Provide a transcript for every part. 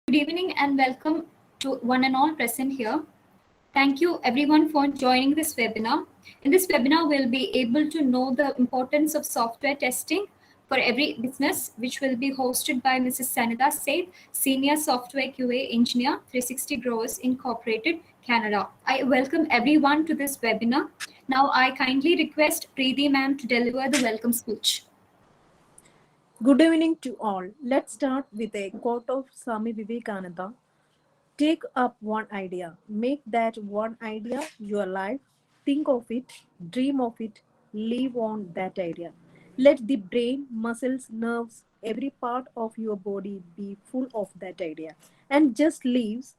Good evening and welcome to one and all present here. Thank you everyone for joining this webinar. In this webinar, we'll be able to know the importance of software testing for every business, which will be hosted by Mrs. Sanida Said, Senior Software QA Engineer, 360 Growers Incorporated, Canada. I welcome everyone to this webinar. Now I kindly request Preeti ma'am to deliver the welcome speech. Good evening to all. Let's start with a quote of Swami Vivekananda. Take up one idea, make that one idea your life, think of it, dream of it, live on that idea. Let the brain, muscles, nerves, every part of your body be full of that idea and just leaves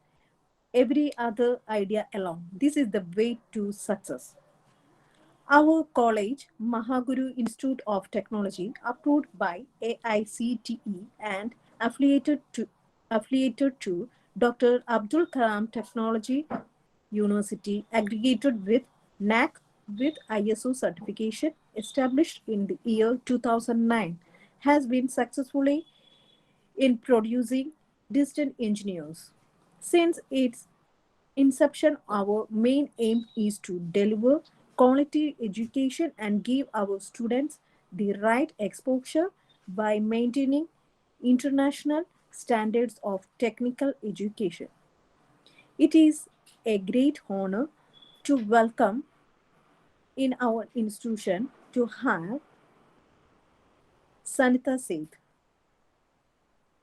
every other idea alone. This is the way to success. Our college, Mahaguru Institute of Technology, approved by AICTE and affiliated to Dr. Abdul Kalam Technology University, aggregated with NAC with ISO certification, established in the year 2009, has been successfully in producing distant engineers. Since its inception, our main aim is to deliver quality education and give our students the right exposure by maintaining international standards of technical education. It is a great honor to welcome in our institution to have Sanita Seth.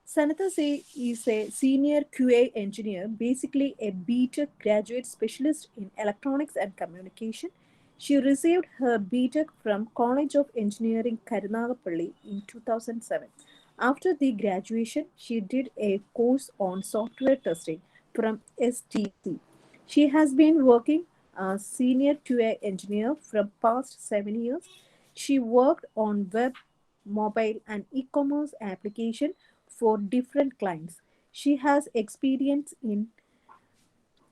Sanita Se is a senior QA engineer, basically a BTech graduate specialist in electronics and communication. She received her BTech from College of Engineering Karunagapalli in 2007. After the graduation, she did a course on software testing from STC. She has been working as senior QA engineer for past 7 years. She worked on web, mobile, and e-commerce application for different clients. She has experience in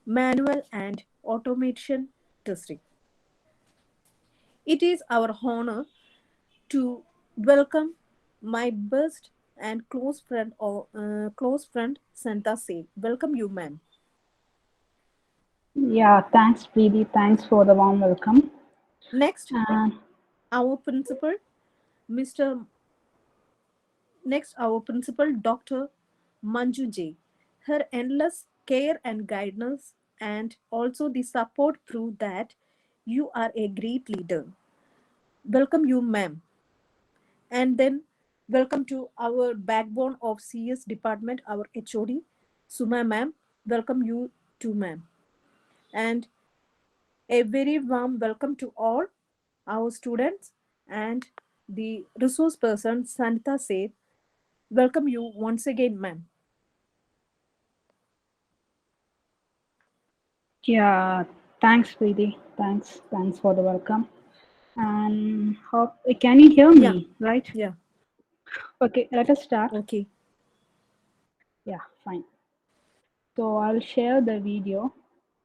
manual and automation testing. It is our honor to welcome my best and close friend Santa Se. Welcome you, ma'am. Yeah, thanks, Preeti. Thanks for the warm welcome. Next, our principal, Mr. our principal, Dr. Manju J. Her endless care and guidance, and also the support prove that you are a great leader. Welcome you, ma'am. And then welcome to our backbone of CS department, our HOD, Suma ma'am. Welcome you too, ma'am. And a very warm welcome to all our students and the resource person, Sanita Seth. Welcome you once again, ma'am. Yeah, thanks, Preeti. Thanks for the welcome. And can you hear me? Yeah. Right? Yeah. Okay, let us start. Okay. Yeah, fine. So I'll share the video.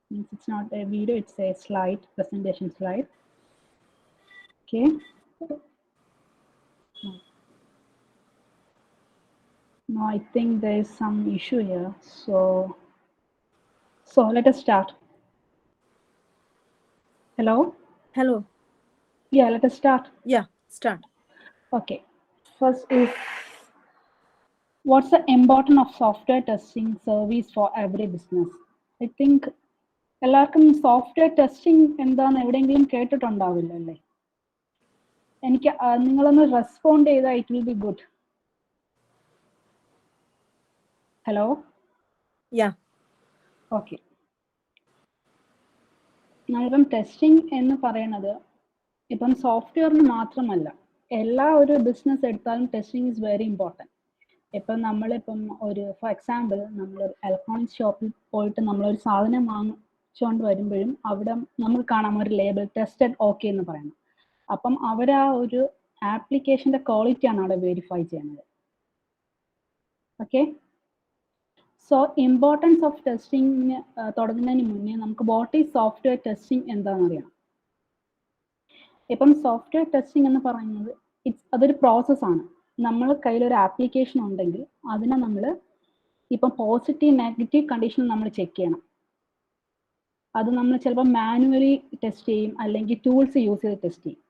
Means it's not a video; it's a slide presentation slide. Okay. No, I think there is some issue here. So let us start. Hello. Hello. Yeah, let us start. Yeah, start. Okay. First is what's the importance of software testing service for every business? I think എല്ലാവർക്കും software testing എന്താന്ന് എവിടെയെങ്കിലും കേട്ടിട്ടുണ്ടാവില്ല അല്ലേ? എനിക്ക് നിങ്ങളൊന്ന് respond ചെയ്താൽ it will be good. Hello. Yeah. Okay. നമ്മളിപ്പം testing എന്ന് പറയുന്നത് ഇപ്പം സോഫ്റ്റ്വെയറിന് മാത്രമല്ല, എല്ലാ ഒരു ബിസിനസ് എടുത്താലും ടെസ്റ്റിംഗ് ഈസ് വെരി ഇമ്പോർട്ടൻറ്റ്. ഇപ്പം നമ്മളിപ്പം ഫോർ എക്സാമ്പിൾ നമ്മൾ ഇലക്ട്രോണിക്സ് ഷോപ്പിൽ പോയിട്ട് നമ്മളൊരു സാധനം വാങ്ങിച്ചുകൊണ്ട് വരുമ്പോഴും അവിടെ നമ്മൾ കാണാം ഒരു ലേബിൾ ടെസ്റ്റഡ് ഓക്കെ എന്ന് പറയുന്നത്. അപ്പം അവർ ആ ഒരു ആപ്ലിക്കേഷൻ്റെ ക്വാളിറ്റിയാണ് അവിടെ വെരിഫൈ ചെയ്യുന്നത്. Okay. So importance of testing തുടങ്ങുന്നതിന് മുന്നേ നമുക്ക് വാട്ട് ഈസ് സോഫ്റ്റ്വെയർ ടെസ്റ്റിംഗ് എന്താണെന്ന് അറിയണം. ഇപ്പം സോഫ്റ്റ്വെയർ ടെസ്റ്റിംഗ് എന്ന് പറയുന്നത് അതൊരു പ്രോസസ്സാണ്. നമ്മൾ കയ്യിലൊരു ആപ്ലിക്കേഷൻ ഉണ്ടെങ്കിൽ അതിനെ നമ്മൾ ഇപ്പം പോസിറ്റീവ് നെഗറ്റീവ് കണ്ടീഷൻ നമ്മൾ ചെക്ക് ചെയ്യണം. അത് നമ്മൾ ചിലപ്പോൾ മാനുവലി ടെസ്റ്റ് ചെയ്യും, അല്ലെങ്കിൽ ടൂൾസ് യൂസ് ചെയ്ത് ടെസ്റ്റ് ചെയ്യും.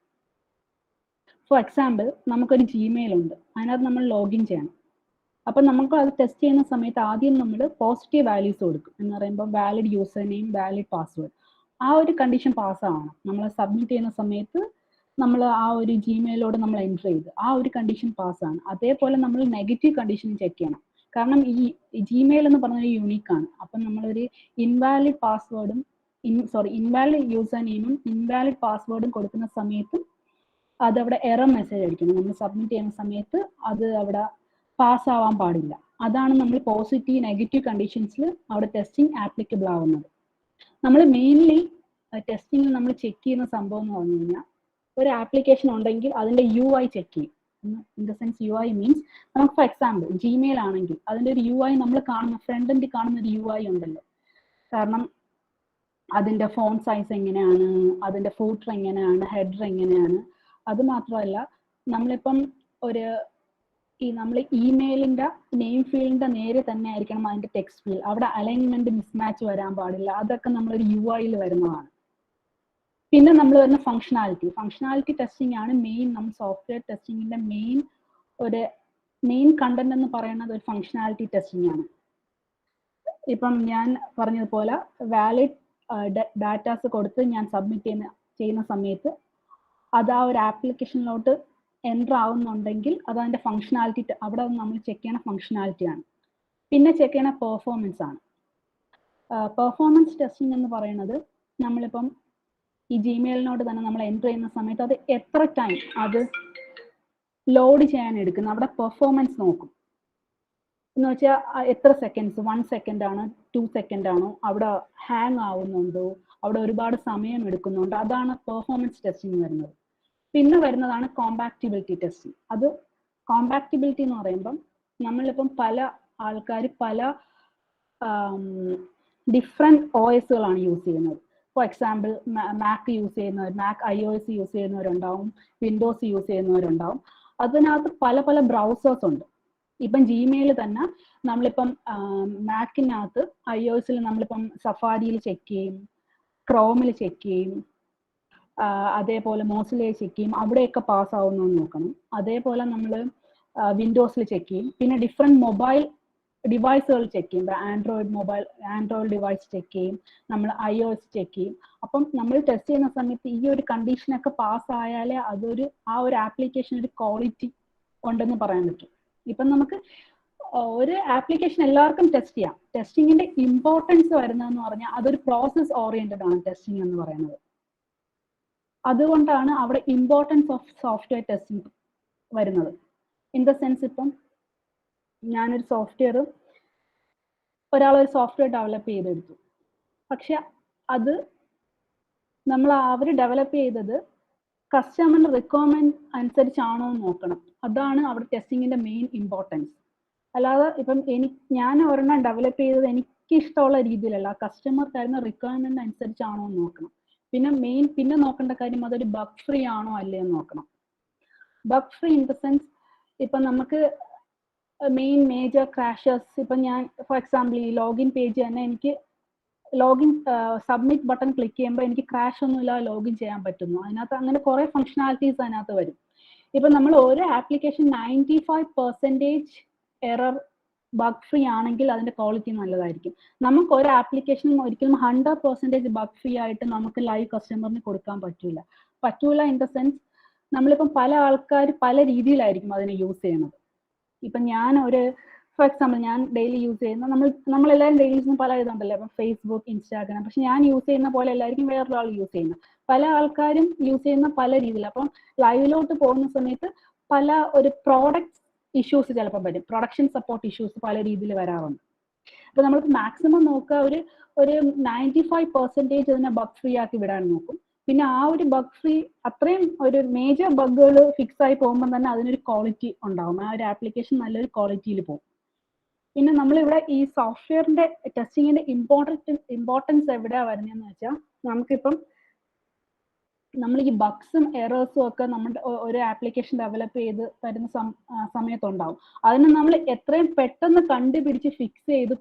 ഫോർ എക്സാമ്പിൾ, നമുക്കൊരു ജിമെയിൽ ഉണ്ട്, അതിനകത്ത് നമ്മൾ ലോഗിൻ ചെയ്യണം. അപ്പം നമുക്ക് അത് ടെസ്റ്റ് ചെയ്യുന്ന സമയത്ത് ആദ്യം നമ്മൾ പോസിറ്റീവ് വാല്യൂസ് കൊടുക്കും. എന്ന് പറയുമ്പോൾ valid user name, valid password, ആ ഒരു കണ്ടീഷൻ പാസ്സാവണം. നമ്മൾ സബ്മിറ്റ് ചെയ്യുന്ന സമയത്ത് നമ്മൾ ആ ഒരു ജിമെയിലോട് നമ്മൾ എൻ്റർ ചെയ്ത് ആ ഒരു കണ്ടീഷൻ പാസ്സാണ്. അതേപോലെ നമ്മൾ നെഗറ്റീവ് കണ്ടീഷൻ ചെക്ക് ചെയ്യണം. കാരണം ഈ ജിമെയിൽ എന്ന് പറഞ്ഞൊരു യൂണീക്കാണ്. അപ്പം നമ്മളൊരു ഇൻവാലിഡ് പാസ്വേഡും ഇൻവാലിഡ് യൂസർ നെയിമും ഇൻവാലിഡ് പാസ്വേഡും കൊടുക്കുന്ന സമയത്തും അതവിടെ എറർ മെസ്സേജ് അടിക്കണം. നമ്മൾ സബ്മിറ്റ് ചെയ്യുന്ന സമയത്ത് അത് അവിടെ പാസ്സാവാൻ പാടില്ല. അതാണ് നമ്മൾ പോസിറ്റീവ് നെഗറ്റീവ് കണ്ടീഷൻസിൽ അവിടെ ടെസ്റ്റിംഗ് ആപ്ലിക്കബിൾ ആവുന്നത്. നമ്മൾ മെയിൻലി ടെസ്റ്റിംഗിൽ നമ്മൾ ചെക്ക് ചെയ്യുന്ന സംഭവം എന്ന് പറഞ്ഞു കഴിഞ്ഞാൽ, ഒരു ആപ്ലിക്കേഷൻ ഉണ്ടെങ്കിൽ അതിൻ്റെ UI ചെക്ക് ചെയ്യും. In the sense UI means, നമുക്ക് ഫോർ എക്സാമ്പിൾ ജിമെയിൽ ആണെങ്കിൽ അതിൻ്റെ ഒരു UI നമ്മൾ കാണുന്ന ഫ്രണ്ട് എൻഡിൽ കാണുന്ന ഒരു UI ഉണ്ടല്ലോ. കാരണം അതിൻ്റെ ഫോൺ സൈസ് എങ്ങനെയാണ്, അതിൻ്റെ ഫൂട്ടർ എങ്ങനെയാണ്, ഹെഡർ എങ്ങനെയാണ്. അത് മാത്രമല്ല, നമ്മളിപ്പം നമ്മൾ ഇമെയിലിൻ്റെ നെയിം ഫീൽഡിൻ്റെ നേരെ തന്നെ ആയിരിക്കണം അതിൻ്റെ ടെക്സ്റ്റ് ഫീൽഡ്. അവിടെ അലൈൻമെന്റ് മിസ്മാച്ച് വരാൻ പാടില്ല. അതൊക്കെ നമ്മളൊരു UIയിൽ വരുന്നതാണ്. പിന്നെ നമ്മൾ വരുന്ന ഫങ്ഷണാലിറ്റി ടെസ്റ്റിംഗ് ആണ് മെയിൻ. നമ്മൾ സോഫ്റ്റ്വെയർ ടെസ്റ്റിങ്ങിന്റെ മെയിൻ കണ്ടന്റ് എന്ന് പറയുന്നത് ഒരു ഫങ്ഷണാലിറ്റി ടെസ്റ്റിംഗ് ആണ്. ഇപ്പം ഞാൻ പറഞ്ഞതുപോലെ വാലിഡ് ഡാറ്റാസ് കൊടുത്ത് ഞാൻ സബ്മിറ്റ് ചെയ്യുന്ന സമയത്ത് അത് ആ ഒരു ആപ്ലിക്കേഷനിലോട്ട് എൻ്റർ ആവുന്നുണ്ടെങ്കിൽ അത് അതിൻ്റെ ഫങ്ഷണാലിറ്റി, അവിടെ നമ്മൾ ചെക്ക് ചെയ്യണ ഫങ്ഷണാലിറ്റിയാണ്. പിന്നെ ചെക്ക് ചെയ്യണ പെർഫോമൻസ് ആണ്. പെർഫോമൻസ് ടെസ്റ്റിംഗ് എന്ന് പറയുന്നത്, നമ്മളിപ്പം ഈ ജിമെയിലിനോട് തന്നെ നമ്മൾ എൻ്റർ ചെയ്യുന്ന സമയത്ത് അത് എത്ര ടൈം അത് ലോഡ് ചെയ്യാൻ എടുക്കുന്നു, അവിടെ പെർഫോമൻസ് നോക്കും. എന്ന് വെച്ചാൽ എത്ര സെക്കൻഡ്സ്, 1 സെക്കൻഡ് ആണോ 2 സെക്കൻഡ് ആണോ, അവിടെ ഹാങ് ആവുന്നുണ്ടോ, അവിടെ ഒരുപാട് സമയം എടുക്കുന്നുണ്ടോ, അതാണ് പെർഫോമൻസ് ടെസ്റ്റിംഗ് വരുന്നത്. പിന്നെ വരുന്നതാണ് കോമ്പാക്റ്റിബിലിറ്റി ടെസ്റ്റിംഗ്. അത് കോമ്പാക്റ്റിബിലിറ്റി എന്ന് പറയുമ്പം നമ്മളിപ്പം പല ആൾക്കാർ പല ഡിഫറെൻറ്റ് OSകളാണ് യൂസ് ചെയ്യുന്നത്. ഫോർ എക്സാമ്പിൾ മാക് യൂസ് ചെയ്യുന്നവർ, മാക് iOS യൂസ് ചെയ്യുന്നവരുണ്ടാവും, വിൻഡോസ് യൂസ് ചെയ്യുന്നവരുണ്ടാവും. അതിനകത്ത് പല പല ബ്രൗസേഴ്സ് ഉണ്ട്. ഇപ്പം ജിമെയിൽ തന്നെ നമ്മളിപ്പം മാക്കിനകത്ത് iOSൽ നമ്മളിപ്പം സഫാരിയിൽ ചെക്ക് ചെയ്യും, ക്രോമിൽ ചെക്ക് ചെയ്യും, അതേപോലെ മോസിലയിൽ ചെക്ക് ചെയ്യും, അവിടെയൊക്കെ പാസ് ആവുന്നു നോക്കണം. അതേപോലെ നമ്മൾ വിൻഡോസിൽ ചെക്ക് ചെയ്യും. പിന്നെ ഡിഫറെൻറ്റ് മൊബൈൽ ഡിവൈസുകൾ ചെക്ക് ചെയ്യും. ആൻഡ്രോയിഡ് ഡിവൈസ് ചെക്ക് ചെയ്യും, നമ്മൾ iOS ചെക്ക് ചെയ്യും. അപ്പം നമ്മൾ ടെസ്റ്റ് ചെയ്യുന്ന സമയത്ത് ഈ ഒരു കണ്ടീഷനൊക്കെ പാസ് ആയാലേ ആ ഒരു ആപ്ലിക്കേഷൻ ഒരു ക്വാളിറ്റി ഉണ്ടെന്ന് പറയാൻ പറ്റും. ഇപ്പം നമുക്ക് ഒരു ആപ്ലിക്കേഷൻ എല്ലാവർക്കും ടെസ്റ്റ് ചെയ്യാം. ടെസ്റ്റിങ്ങിന്റെ ഇമ്പോർട്ടൻസ് വരുന്നതെന്ന് പറഞ്ഞാൽ അതൊരു പ്രോസസ് ഓറിയന്റഡ് ആണ് ടെസ്റ്റിംഗ് എന്ന് പറയുന്നത്. അതുകൊണ്ടാണ് അവിടെ ഇമ്പോർട്ടൻസ് ഓഫ് സോഫ്റ്റ്വെയർ ടെസ്റ്റിംഗ് വരുന്നത്. ഇൻ ദ സെൻസ്, ഇപ്പം ഞാനൊരു ഒരാളൊരു സോഫ്റ്റ്വെയർ ഡെവലപ്പ് ചെയ്തെടുത്തു. പക്ഷെ അത് അവർ ഡെവലപ്പ് ചെയ്തത് കസ്റ്റമറിന്റെ റിക്വയർമെന്റ് അനുസരിച്ചാണോ എന്ന് നോക്കണം. അതാണ് അവിടെ ടെസ്റ്റിങ്ങിന്റെ മെയിൻ ഇമ്പോർട്ടൻസ്. അല്ലാതെ ഇപ്പം ഞാൻ ഒരെണ്ണം ഡെവലപ്പ് ചെയ്തത് എനിക്ക് ഇഷ്ടമുള്ള രീതിയിലല്ല, കസ്റ്റമർ തരുന്ന റിക്വയർമെന്റ് അനുസരിച്ചാണോ എന്ന് നോക്കണം. പിന്നെ നോക്കേണ്ട കാര്യം അതൊരു ബഗ് ഫ്രീ ആണോ അല്ലേ എന്ന് നോക്കണം. Bug free in the sense, ഇപ്പം നമുക്ക് മേജർ ക്രാഷസ്, ഇപ്പം ഞാൻ ഫോർ എക്സാമ്പിൾ ഈ ലോഗിൻ പേജ് തന്നെ എനിക്ക് സബ്മിറ്റ് ബട്ടൺ ക്ലിക്ക് ചെയ്യുമ്പോൾ എനിക്ക് ക്രാഷ് ഒന്നുമില്ലാതെ ലോഗിൻ ചെയ്യാൻ പറ്റുന്നു. അതിനകത്ത് അങ്ങനെ കുറെ ഫങ്ഷണാലിറ്റീസ് അതിനകത്ത് വരും. ഇപ്പം നമ്മൾ ഒരു ആപ്ലിക്കേഷൻ 95% എറർ ബഗ് ഫ്രീ ആണെങ്കിൽ അതിന്റെ ക്വാളിറ്റി നല്ലതായിരിക്കും. നമുക്ക് ഒരു ആപ്ലിക്കേഷൻ ഒരിക്കലും 100% ബഗ് ഫ്രീ ആയിട്ട് നമുക്ക് ലൈവ് കസ്റ്റമറിന് കൊടുക്കാൻ പറ്റൂല ഇൻ ദ സെൻസ്, നമ്മളിപ്പം പല ആൾക്കാർ പല രീതിയിലായിരിക്കും അതിനെ യൂസ് ചെയ്യുന്നത്. ഇപ്പം ഫോർ എക്സാമ്പിൾ ഞാൻ ഡെയിലി യൂസ് ചെയ്യുന്ന, നമ്മളെല്ലാവരും ഡെയിലി യൂസ് ചെയ്യുന്ന പല ഇതുണ്ടല്ലോ, ഇപ്പം ഫേസ്ബുക്ക്, ഇൻസ്റ്റാഗ്രാം. പക്ഷെ ഞാൻ യൂസ് ചെയ്യുന്ന പോലെ എല്ലാവർക്കും വേറൊരാൾ യൂസ് ചെയ്യുന്നത്. പല ആൾക്കാരും യൂസ് ചെയ്യുന്ന പല രീതിയിൽ. അപ്പം ലൈവിലോട്ട് പോകുന്ന സമയത്ത് പല ഒരു പ്രോഡക്റ്റ് ഇഷ്യൂസ് ചിലപ്പോൾ വരും, പ്രൊഡക്ഷൻ സപ്പോർട്ട് ഇഷ്യൂസ് പല രീതിയിൽ വരാറുണ്ട്. അപ്പൊ നമ്മൾക്ക് മാക്സിമം നോക്കുക ഒരു 95% അതിനെ ബഗ് ഫ്രീ ആക്കി വിടാൻ നോക്കും. പിന്നെ ആ ഒരു ബഗ് ഫ്രീ, അത്രയും ഒരു മേജർ ബഗുകൾ ഫിക്സ് ആയി പോകുമ്പോൾ തന്നെ അതിനൊരു ക്വാളിറ്റി ഉണ്ടാവും, ആ ഒരു ആപ്ലിക്കേഷൻ നല്ലൊരു ക്വാളിറ്റിയിൽ പോകും. പിന്നെ നമ്മളിവിടെ ഈ സോഫ്റ്റ്വെയറിന്റെ ടെസ്റ്റിങ്ങിന്റെ ഇമ്പോർട്ടൻസ് എവിടെയാ വരുന്നതെന്ന് വെച്ചാൽ, നമുക്കിപ്പം നമ്മൾ ഈ ബഗ്സും എറേഴ്സും ഒക്കെ നമ്മുടെ ഒരു ആപ്ലിക്കേഷൻ ഡെവലപ്പ് ചെയ്ത് വരുന്ന സമയത്തുണ്ടാവും. അതിന് നമ്മൾ എത്രയും പെട്ടെന്ന് കണ്ടുപിടിച്ച് ഫിക്സ് ചെയ്ത്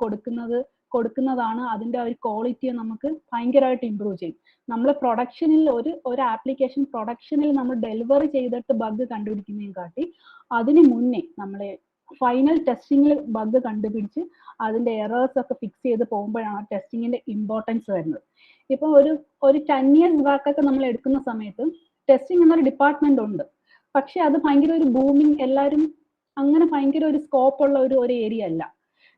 കൊടുക്കുന്നതാണ് അതിന്റെ ഒരു ക്വാളിറ്റിയെ നമുക്ക് ഭയങ്കരമായിട്ട് ഇമ്പ്രൂവ് ചെയ്യും. നമ്മൾ പ്രൊഡക്ഷനിൽ ഒരു ആപ്ലിക്കേഷൻ പ്രൊഡക്ഷനിൽ നമ്മൾ ഡെലിവറി ചെയ്തിട്ട് ബഗ് കണ്ടുപിടിക്കുന്നതിനെ കാട്ടി അതിന് മുന്നേ നമ്മൾ ഫൈനൽ ടെസ്റ്റിംഗിൽ ബഗ് കണ്ടുപിടിച്ച് അതിന്റെ എറേഴ്സ് ഒക്കെ ഫിക്സ് ചെയ്ത് പോകുമ്പോഴാണ് ടെസ്റ്റിങ്ങിന്റെ ഇമ്പോർട്ടൻസ് വരുന്നത്. ഇപ്പൊ ഒരു 10 years ബാക്ക് ഒക്കെ നമ്മൾ എടുക്കുന്ന സമയത്ത് ടെസ്റ്റിംഗ് എന്നൊരു ഡിപ്പാർട്ട്മെന്റ് ഉണ്ട്, പക്ഷെ അത് ഭയങ്കര ഒരു ബൂമിങ്, എല്ലാവരും അങ്ങനെ ഭയങ്കര ഒരു സ്കോപ്പ് ഉള്ള ഒരു ഏരിയ അല്ല.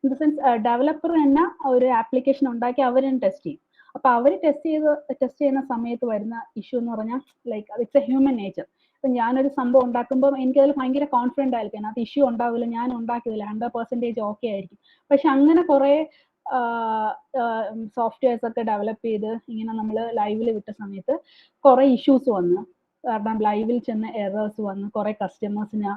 ഇൻ ദ സെൻസ് ഡെവലപ്പർ തന്നെ ഒരു ആപ്ലിക്കേഷൻ ഉണ്ടാക്കി അവർ തന്നെ ടെസ്റ്റ് ചെയ്യും. അപ്പൊ അവർ ടെസ്റ്റ് ചെയ്യുന്ന സമയത്ത് വരുന്ന ഇഷ്യൂ എന്ന് പറഞ്ഞാൽ like it's A human nature. ഇപ്പൊ ഞാനൊരു സംഭവം ഉണ്ടാക്കുമ്പോൾ എനിക്കതിൽ ഭയങ്കര കോൺഫിഡന്റ് ആയിരിക്കും, അത് ഇഷ്യൂ ഉണ്ടാവില്ല, ഞാൻ ഉണ്ടാക്കിയതില്ല, 100% ഓക്കെ ആയിരിക്കും. പക്ഷെ അങ്ങനെ കുറെ സോഫ്റ്റ്വെയർസ് ഒക്കെ ഡെവലപ്പ് ചെയ്ത് ഇങ്ങനെ നമ്മൾ ലൈവിൽ വിട്ട സമയത്ത് കുറെ ഇഷ്യൂസ് വന്നു. കാരണം ലൈവിൽ ചെന്ന എറേഴ്സ് വന്നു, കുറെ കസ്റ്റമേഴ്സിന്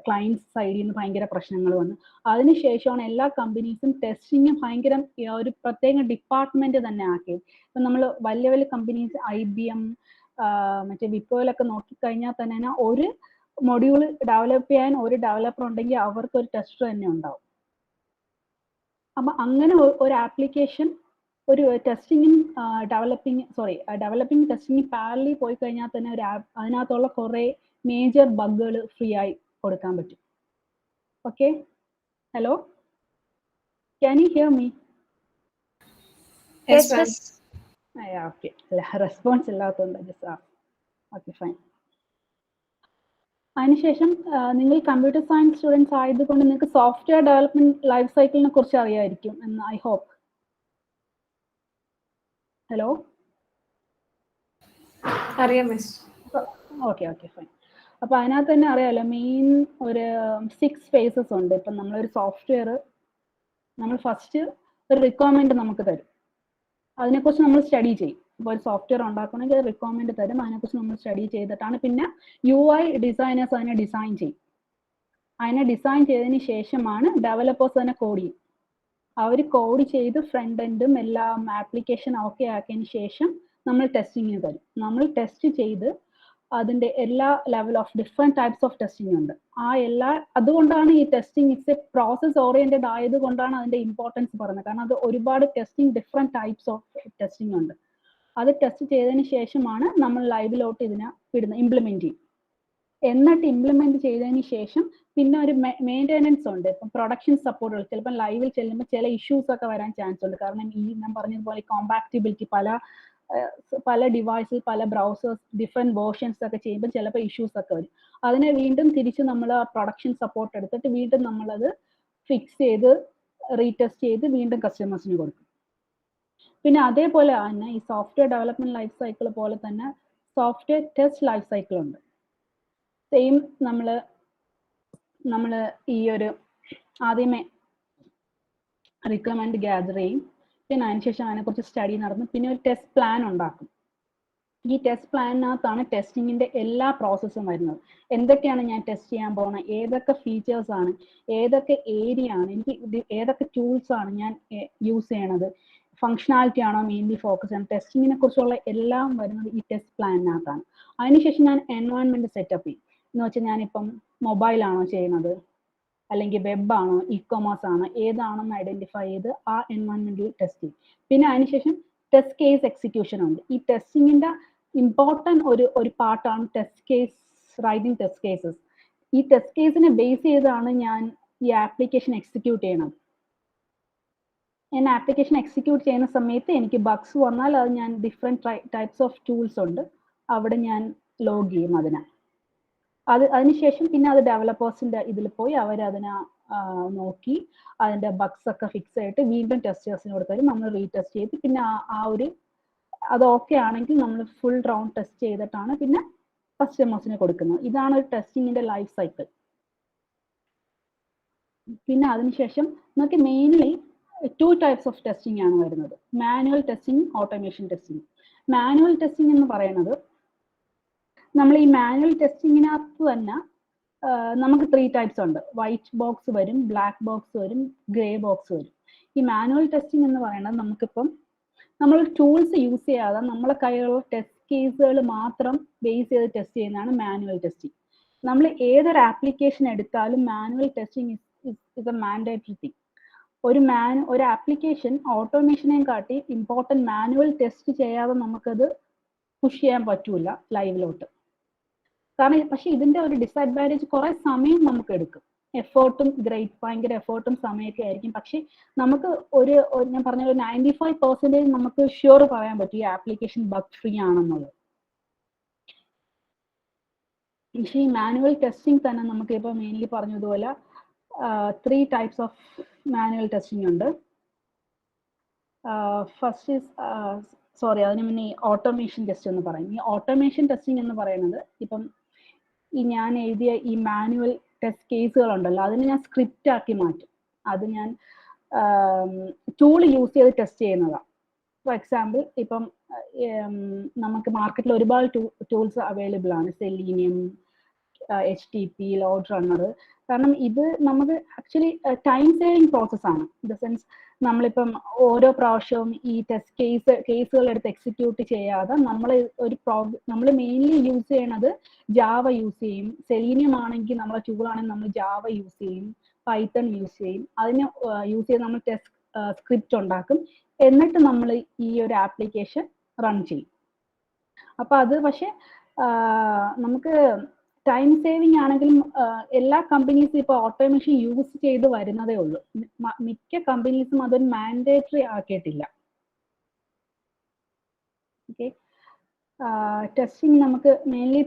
ക്ലയൻറ്റ് സൈഡിൽ നിന്ന് ഭയങ്കര പ്രശ്നങ്ങൾ വന്നു. അതിനുശേഷമാണ് എല്ലാ കമ്പനീസും ടെസ്റ്റിങ് ഭയങ്കര ഒരു പ്രത്യേക ഡിപ്പാർട്ട്മെന്റ് തന്നെ ആക്കിയത്. ഇപ്പൊ നമ്മൾ വലിയ വലിയ കമ്പനീസ് IBM മറ്റേ വിപ്രോയിലൊക്കെ നോക്കിക്കഴിഞ്ഞാൽ തന്നെ ഒരു മൊഡ്യൂൾ ഡെവലപ്പ് ചെയ്യാൻ ഒരു ഡെവലപ്പർ ഉണ്ടെങ്കിൽ അവർക്ക് ഒരു ടെസ്റ്റർ തന്നെ ഉണ്ടാവും. അപ്പൊ അങ്ങനെ ഒരു ആപ്ലിക്കേഷൻ ഒരു ടെസ്റ്റിങ്ങും ഡെവലപ്പിംഗ് ടെസ്റ്റിംഗ് പാരലി പോയി കഴിഞ്ഞാൽ തന്നെ അതിനകത്തുള്ള കുറെ മേജർ ബഗ്ഗുകൾ ഫ്രീ ആയി കൊടുക്കാൻ പറ്റും. Okay, hello, can you here me? Yes, ma'am. Okay, response ഇല്ലാത്തതുകൊണ്ട് ഓക്കെ, ഫൈൻ. അതിനുശേഷം നിങ്ങൾ കമ്പ്യൂട്ടർ സയൻസ് സ്റ്റുഡൻസ് ആയതുകൊണ്ട് നിങ്ങൾക്ക് സോഫ്റ്റ്വെയർ ഡെവലപ്മെന്റ് ലൈഫ് സൈക്കിളിനെ കുറിച്ച് അറിയായിരിക്കും എന്ന് ഐ ഹോപ്പ്. ഹലോ, അറിയാം മിസ്. Okay okay, fine. അപ്പൊ അതിനകത്ത് തന്നെ അറിയാലോ, മെയിൻ ഒരു 6 phases ഉണ്ട്. ഇപ്പം നമ്മളൊരു സോഫ്റ്റ്വെയർ നമ്മൾ ഫസ്റ്റ് ഒരു റിക്വയർമെന്റ് നമുക്ക് തരും, അതിനെക്കുറിച്ച് നമ്മൾ സ്റ്റഡി ചെയ്യും. ഇപ്പോൾ ഒരു സോഫ്റ്റ്വെയർ ഉണ്ടാക്കണമെങ്കിൽ റിക്വയർമെന്റ് തരും, അതിനെക്കുറിച്ച് നമ്മൾ സ്റ്റഡി ചെയ്തിട്ടാണ് പിന്നെ UI ഡിസൈനേഴ്സ് അതിനെ ഡിസൈൻ ചെയ്യും. അതിനെ ഡിസൈൻ ചെയ്തതിന് ശേഷമാണ് ഡെവലപ്പേഴ്സ് തന്നെ കോഡ് ചെയ്യും. അവർ കോഡ് ചെയ്ത് ഫ്രണ്ട് എൻഡും എല്ലാം ആപ്ലിക്കേഷൻ ഓക്കെ ആക്കിയതിന് ശേഷം നമ്മൾ ടെസ്റ്റിങ്ങിന് തരും. നമ്മൾ ടെസ്റ്റ് ചെയ്ത് അതിന്റെ എല്ലാ level of different types of testing ഉണ്ട്. അതുകൊണ്ടാണ് ഈ testing it's A process oriented ആയതുകൊണ്ടാണ് അതിന്റെ ഇമ്പോർട്ടൻസ് പറയുന്നത്. കാരണം അത് ഒരുപാട് testing different types of testing ഉണ്ട്. അത് ടെസ്റ്റ് ചെയ്തതിന് ശേഷമാണ് നമ്മൾ ലൈവിലോട്ട് ഇതിനെ ഇംപ്ലിമെന്റ് ചെയ്യും. എന്നിട്ട് ഇംപ്ലിമെന്റ് ചെയ്തതിന് ശേഷം പിന്നെ ഒരു മെയിൻ്റെനൻസ് ഉണ്ട്. ഇപ്പം പ്രൊഡക്ഷൻ സപ്പോർട്ടുകൾ ചിലപ്പോൾ ലൈവിൽ ചെല്ലുമ്പോൾ ചില ഇഷ്യൂസ് ഒക്കെ വരാൻ ചാൻസ് ഉണ്ട്. കാരണം ഞാൻ പറഞ്ഞതുപോലെ കോമ്പാക്റ്റിബിലിറ്റി പല ഡിവൈസിൽ പല ബ്രൗസേഴ്സ് ഡിഫറെന്റ് വേർഷൻസ് ഒക്കെ ചെയ്യുമ്പോൾ ചിലപ്പോൾ ഇഷ്യൂസ് ഒക്കെ വരും. അതിനെ വീണ്ടും തിരിച്ച് നമ്മൾ പ്രൊഡക്ഷൻ സപ്പോർട്ട് എടുത്തിട്ട് വീണ്ടും നമ്മളത് ഫിക്സ് ചെയ്ത് റീടെസ്റ്റ് ചെയ്ത് വീണ്ടും കസ്റ്റമേഴ്സിന് കൊടുക്കും. പിന്നെ അതേപോലെ തന്നെ ഈ സോഫ്റ്റ്വെയർ ഡെവലപ്മെന്റ് ലൈഫ് സൈക്കിൾ പോലെ തന്നെ സോഫ്റ്റ്വെയർ ടെസ്റ്റ് ലൈഫ് സൈക്കിൾ ഉണ്ട്. സെയിം നമ്മൾ ഈ ഒരു ആദ്യമേ റിക്വയർമെന്റ് ഗ്യാദർ ചെയ്യും, പിന്നെ അതിനുശേഷം അതിനെക്കുറിച്ച് സ്റ്റഡി നടന്നു, പിന്നെ ഒരു ടെസ്റ്റ് പ്ലാൻ ഉണ്ടാക്കും. ഈ ടെസ്റ്റ് പ്ലാനിനകത്താണ് ടെസ്റ്റിങ്ങിന്റെ എല്ലാ പ്രോസസ്സും വരുന്നത്. എന്തൊക്കെയാണ് ഞാൻ ടെസ്റ്റ് ചെയ്യാൻ പോകുന്നത്, ഏതൊക്കെ ഫീച്ചേഴ്സ് ആണ്, ഏതൊക്കെ ഏരിയ ആണ്, എനിക്ക് ഏതൊക്കെ ടൂൾസ് ആണ് ഞാൻ യൂസ് ചെയ്യണത്, ഫങ്ഷണാലിറ്റി ആണോ മെയിൻലി ഫോക്കസ് ചെയ്യണം, ടെസ്റ്റിങ്ങിനെ കുറിച്ചുള്ള എല്ലാം വരുന്നത് ഈ ടെസ്റ്റ് പ്ലാനിനകത്താണ്. അതിനുശേഷം ഞാൻ എൻവയോൺമെന്റ് സെറ്റപ്പ് ചെയ്യും. എന്ന് വെച്ചാൽ ഞാനിപ്പം മൊബൈലാണോ ചെയ്യുന്നത്, അല്ലെങ്കിൽ വെബാണോ, ഇ-കൊമേഴ്സ് ആണോ, ഏതാണെന്ന് ഐഡന്റിഫൈ ചെയ്ത് ആ എൻവയോൺമെന്റിൽ ടെസ്റ്റ് ചെയ്യും. പിന്നെ അതിനുശേഷം ടെസ്റ്റ് കേസ് എക്സിക്യൂഷൻ ഉണ്ട്. ഈ ടെസ്റ്റിങ്ങിന്റെ ഇമ്പോർട്ടൻറ്റ് ഒരു പാർട്ടാണ് test case writing test cases. ഈ ടെസ്റ്റ് കേസിനെ ബേസ് ചെയ്താണ് ഞാൻ ഈ ആപ്ലിക്കേഷൻ എക്സിക്യൂട്ട് ചെയ്യണത്. ഞാൻ ആപ്ലിക്കേഷൻ എക്സിക്യൂട്ട് ചെയ്യുന്ന സമയത്ത് എനിക്ക് ബഗ്സ് വന്നാൽ അത് ഞാൻ ഡിഫറെന്റ് ടൈപ്സ് ഓഫ് ടൂൾസ് ഉണ്ട്, അവിടെ ഞാൻ ലോഗ് ചെയ്യും അതിനുശേഷം പിന്നെ അത് ഡെവലപ്പേഴ്സിന്റെ ഇതിൽ പോയി അവരതിനെ നോക്കി അതിന്റെ ബഗ്സ് ഒക്കെ ഫിക്സ് ആയിട്ട് വീണ്ടും ടെസ്റ്റേഴ്സിന് കൊടുത്തരും, നമ്മൾ റീടെസ്റ്റ് ചെയ്ത് പിന്നെ അത് ഓക്കെ ആണെങ്കിൽ നമ്മൾ ഫുൾ റൗണ്ട് ടെസ്റ്റ് ചെയ്തിട്ടാണ് പിന്നെ കസ്റ്റമേഴ്സിന് കൊടുക്കുന്നത്. ഇതാണ് ഒരു ടെസ്റ്റിങ്ങിന്റെ ലൈഫ് സൈക്കിൾ. പിന്നെ അതിനുശേഷം നമുക്ക് മെയിൻലി 2 types ഓഫ് ടെസ്റ്റിംഗ് ആണ് വരുന്നത്, manual testing, automation testing. Manual testing എന്ന് പറയുന്നത് നമ്മൾ ഈ മാനുവൽ ടെസ്റ്റിങ്ങിനകത്ത് തന്നെ നമുക്ക് 3 types ഉണ്ട്. വൈറ്റ് ബോക്സ് വരും, ബ്ലാക്ക് ബോക്സ് വരും, ഗ്രേ ബോക്സ് വരും. ഈ മാനുവൽ ടെസ്റ്റിംഗ് എന്ന് പറയുന്നത് നമുക്കിപ്പം നമ്മൾ ടൂൾസ് യൂസ് ചെയ്യാതെ നമ്മളെ കയ്യിലുള്ള ടെസ്റ്റ് കേസുകൾ മാത്രം ബേസ് ചെയ്ത് ടെസ്റ്റ് ചെയ്യുന്നതാണ് മാനുവൽ ടെസ്റ്റിംഗ്. നമ്മൾ ഏതൊരു ആപ്ലിക്കേഷൻ എടുത്താലും manual testing is a mandatory thing. ഒരു ആപ്ലിക്കേഷൻ ഓട്ടോമേഷനെയും കാട്ടി ഇമ്പോർട്ടൻറ്റ് മാനുവൽ ടെസ്റ്റ് ചെയ്യാതെ നമുക്കത് പുഷ് ചെയ്യാൻ പറ്റൂല ലൈവിലോട്ട്. കാരണം പക്ഷെ ഇതിന്റെ ഒരു ഡിസഡ്വാൻറ്റേജ് കുറെ സമയം നമുക്ക് എടുക്കും, എഫേർട്ടും ഭയങ്കര എഫേർട്ടും സമയമൊക്കെ ആയിരിക്കും. പക്ഷെ നമുക്ക് ഞാൻ പറഞ്ഞ ഒരു 95% നമുക്ക് ഷ്യൂർ പറയാൻ പറ്റും ഈ ആപ്ലിക്കേഷൻ ബഗ് ഫ്രീ ആണെന്നുള്ളത്. പക്ഷേ ഈ മാനുവൽ ടെസ്റ്റിംഗ് തന്നെ നമുക്ക് ഇപ്പോൾ മെയിൻലി പറഞ്ഞതുപോലെ 3 types ഓഫ് മാനുവൽ ടെസ്റ്റിംഗ് ഉണ്ട്. ഫസ്റ്റ് ഈസ് അതിന് മുന്നേ ഓട്ടോമേഷൻ ടെസ്റ്റ് എന്ന് പറയും. ഈ ഓട്ടോമേഷൻ ടെസ്റ്റിംഗ് എന്ന് പറയുന്നത് ഇപ്പം ഈ ഞാൻ എഴുതിയ ഈ മാനുവൽ ടെസ്റ്റ് കേസുകളുണ്ടല്ലോ, അതിന് ഞാൻ സ്ക്രിപ്റ്റ് ആക്കി മാറ്റും. അത് ഞാൻ ടൂൾ യൂസ് ചെയ്ത് ടെസ്റ്റ് ചെയ്യുന്നതാണ്. ഫോർ എക്സാമ്പിൾ ഇപ്പം നമുക്ക് മാർക്കറ്റിൽ ഒരുപാട് ടൂൾസ് അവൈലബിൾ ആണ്, സെലീനിയം, HTTP, ലോഡ് റണ്ണർ. കാരണം ഇത് നമുക്ക് ആക്ച്വലി ടൈം സേവിങ് പ്രോസസ്സാണ്. ഇൻ ദ സെൻസ് നമ്മളിപ്പം ഓരോ പ്രാവശ്യവും ഈ ടെസ്റ്റ് കേസുകൾ എടുത്ത് എക്സിക്യൂട്ട് ചെയ്യാതെ നമ്മൾ മെയിൻലി യൂസ് ചെയ്യണത് ജാവ യൂസ് ചെയ്യും. സെലീനിയം ആണെങ്കിൽ നമ്മളെ ടൂൾ ആണെങ്കിൽ നമ്മൾ ജാവ യൂസ് ചെയ്യും, പൈത്തൺ യൂസ് ചെയ്യും. അതിന് യൂസ് ചെയ്ത് നമ്മൾ ടെസ്റ്റ് സ്ക്രിപ്റ്റ് ഉണ്ടാക്കും, എന്നിട്ട് നമ്മൾ ഈ ഒരു ആപ്ലിക്കേഷൻ റൺ ചെയ്യും. അപ്പൊ അത് പക്ഷെ നമുക്ക് ടൈം സേവിങ് ആണെങ്കിലും എല്ലാ കമ്പനീസും ഇപ്പോൾ ഓട്ടോമേഷൻ യൂസ് ചെയ്ത് വരുന്നതേ ഉള്ളൂ. മിക്ക കമ്പനീസും അതൊരു മാൻഡേറ്ററി ആക്കിയിട്ടില്ല. ഓക്കെ, ടെസ്റ്റിംഗ് നമുക്ക് മെയിൻലി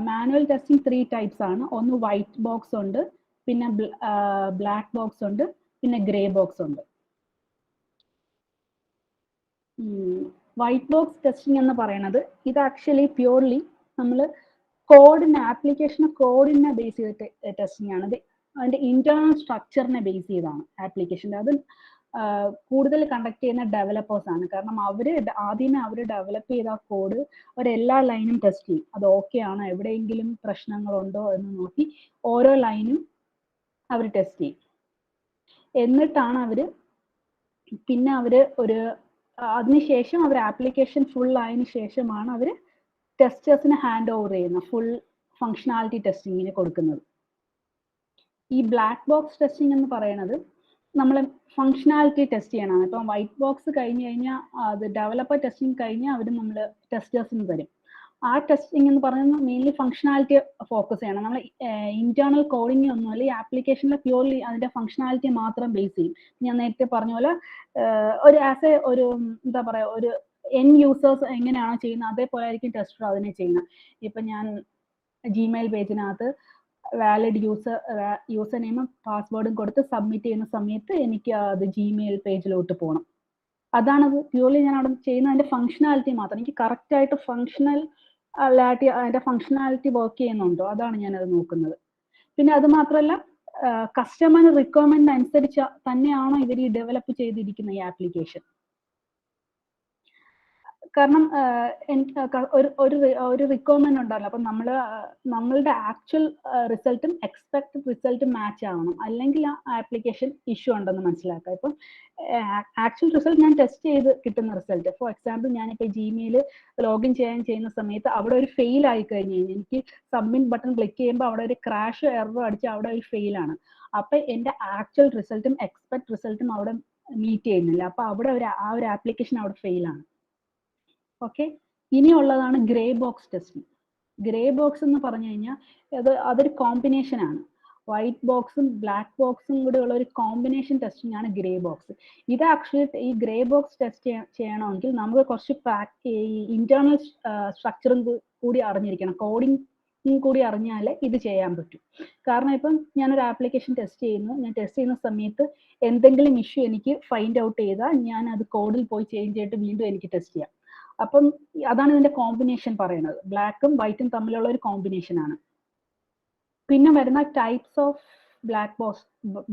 മാനുവൽ ടെസ്റ്റിംഗ് 3 types ആണ്. ഒന്ന് വൈറ്റ് ബോക്സ് ഉണ്ട്, പിന്നെ ബ്ലാക്ക് ബോക്സ് ഉണ്ട്, പിന്നെ ഗ്രേ ബോക്സ് ഉണ്ട്. വൈറ്റ് ബോക്സ് ടെസ്റ്റിംഗ് എന്ന് പറയുന്നത് ഇത് ആക്ച്വലി പ്യൂർലി നമ്മൾ കോഡിനെ ബേസ് ചെയ്തിട്ട് ടെസ്റ്റിംഗ് ആണ്. അതിന്റെ ഇന്റേണൽ സ്ട്രക്ചറിനെ ബേസ് ചെയ്താണ് ആപ്ലിക്കേഷൻ്റെ. അത് കൂടുതൽ കണ്ടക്ട് ചെയ്യുന്ന ഡെവലപ്പേഴ്സ് ആണ്. കാരണം ആദ്യമേ അവർ ഡെവലപ്പ് ചെയ്ത കോഡ് അവരെല്ലാ ലൈനും ടെസ്റ്റ് ചെയ്യും. അത് ഓക്കെ ആണോ, എവിടെയെങ്കിലും പ്രശ്നങ്ങളുണ്ടോ എന്ന് നോക്കി ഓരോ ലൈനും അവർ ടെസ്റ്റ് ചെയ്യും. എന്നിട്ടാണ് അതിനുശേഷം അവർ ആപ്ലിക്കേഷൻ ഫുൾ ആയതിനു ശേഷമാണ് അവർ ടെസ്റ്റേഴ്സിന് ഹാൻഡ് ഓവർ ചെയ്യുന്ന ഫുൾ ഫങ്ഷണാലിറ്റി ടെസ്റ്റിങ്ങിന് കൊടുക്കുന്നത്. ഈ ബ്ലാക്ക് ബോക്സ് ടെസ്റ്റിംഗ് എന്ന് പറയുന്നത് നമ്മൾ ഫങ്ഷണാലിറ്റി ടെസ്റ്റ് ചെയ്യണം. ഇപ്പം വൈറ്റ് ബോക്സ് കഴിഞ്ഞ് കഴിഞ്ഞാൽ അത് ഡെവലപ്പർ ടെസ്റ്റിംഗ് കഴിഞ്ഞാൽ അവർ നമ്മൾ ടെസ്റ്റേഴ്സിന് തരും. ആ ടെസ്റ്റിംഗ് എന്ന് പറയുന്നത് മെയിൻലി ഫങ്ഷണാലിറ്റി ഫോക്കസ് ചെയ്യണം. നമ്മൾ ഇന്റേണൽ കോഡിംഗ് ഒന്നുമല്ല, ഈ ആപ്ലിക്കേഷനിൽ പ്യൂർലി അതിന്റെ ഫങ്ഷണാലിറ്റി മാത്രം ബേസ് ചെയ്യും. ഞാൻ നേരത്തെ പറഞ്ഞ പോലെ എന്താ പറയാ, ഒരു എൻ യൂസേഴ്സ് എങ്ങനെയാണോ ചെയ്യുന്നത് അതേപോലെ ആയിരിക്കും ടെസ്റ്റർ അതിനെ ചെയ്യുന്നത്. ഇപ്പൊ ഞാൻ ജിമെയിൽ പേജിനകത്ത് വാലിഡ് യൂസർ നെയിമും പാസ്വേഡും കൊടുത്ത് സബ്മിറ്റ് ചെയ്യുന്ന സമയത്ത് എനിക്ക് അത് ജിമെയിൽ പേജിലോട്ട് പോകണം. അതാണത് പ്യൂർലി ഞാൻ അവിടെ ചെയ്യുന്ന അതിന്റെ ഫങ്ഷണാലിറ്റി മാത്രം. എനിക്ക് കറക്റ്റ് ആയിട്ട് അതിന്റെ ഫങ്ഷണാലിറ്റി വർക്ക് ചെയ്യുന്നുണ്ടോ, അതാണ് ഞാനത് നോക്കുന്നത്. പിന്നെ അത് മാത്രമല്ല കസ്റ്റമർ റിക്വയർമെന്റ് അനുസരിച്ച് തന്നെയാണോ ഇവർ ഈ ഡെവലപ്പ് ചെയ്തിരിക്കുന്ന ഈ ആപ്ലിക്കേഷൻ. കാരണം ഒരു റിക്വയർമെന്റ് ഉണ്ടല്ലോ, അപ്പൊ നമ്മളുടെ ആക്ച്വൽ റിസൾട്ടും എക്സ്പെക്ടഡ് റിസൾട്ടും മാച്ച് ആവണം, അല്ലെങ്കിൽ ആ ആപ്ലിക്കേഷൻ ഇഷ്യൂ ഉണ്ടെന്ന് മനസ്സിലാക്കാം. ഇപ്പം ആക്ച്വൽ റിസൾട്ട് ഞാൻ ടെസ്റ്റ് ചെയ്ത് കിട്ടുന്ന റിസൾട്ട്, ഫോർ എക്സാമ്പിൾ ഞാനിപ്പോൾ ജിമെയിൽ ലോഗിൻ ചെയ്യുന്ന സമയത്ത് അവിടെ ഒരു ഫെയിൽ ആയി കഴിഞ്ഞ് കഴിഞ്ഞാൽ എനിക്ക് സബ്മിറ്റ് ബട്ടൺ ക്ലിക്ക് ചെയ്യുമ്പോൾ അവിടെ ഒരു ക്രാഷ് എറർ അടിച്ച് അവിടെ ഒരു ഫെയിൽ ആണ്. അപ്പൊ എന്റെ ആക്ച്വൽ റിസൾട്ടും എക്സ്പെക്ട് റിസൾട്ടും അവിടെ മീറ്റ് ചെയ്യുന്നില്ല. അപ്പൊ അവിടെ ആ ഒരു ആപ്ലിക്കേഷൻ അവിടെ ഫെയിൽ ആണ്. ഓക്കെ, ഇനിയുള്ളതാണ് grey box testing. Grey box എന്ന് പറഞ്ഞു കഴിഞ്ഞാൽ അതൊരു കോമ്പിനേഷൻ ആണ്. വൈറ്റ് ബോക്സും ബ്ലാക്ക് ബോക്സും കൂടെ ഉള്ള ഒരു കോമ്പിനേഷൻ ടെസ്റ്റിംഗ് ആണ് ഗ്രേ ബോക്സ്. ഇത് ആക്ച്വലി ഈ ഗ്രേ ബോക്സ് ടെസ്റ്റ് ചെയ്യണമെങ്കിൽ നമുക്ക് കുറച്ച് ഇന്റേണൽ സ്ട്രക്ചറും കൂടി അറിഞ്ഞിരിക്കണം, കോഡിംഗ് കൂടി അറിഞ്ഞാലേ ഇത് ചെയ്യാൻ പറ്റും. കാരണം ഇപ്പം ഞാനൊരു ആപ്ലിക്കേഷൻ ടെസ്റ്റ് ചെയ്യുന്നു, ഞാൻ ടെസ്റ്റ് ചെയ്യുന്ന സമയത്ത് എന്തെങ്കിലും ഇഷ്യൂ എനിക്ക് ഫൈൻഡ് ഔട്ട് ചെയ്താൽ ഞാൻ അത് കോഡിൽ പോയി ചേഞ്ച് ചെയ്തിട്ട് വീണ്ടും എനിക്ക് ടെസ്റ്റ് ചെയ്യാം. അപ്പം അതാണ് ഇതിന്റെ കോമ്പിനേഷൻ പറയുന്നത്. ബ്ലാക്കും വൈറ്റും തമ്മിലുള്ള ഒരു കോമ്പിനേഷൻ ആണ്. പിന്നെ വരുന്ന types of black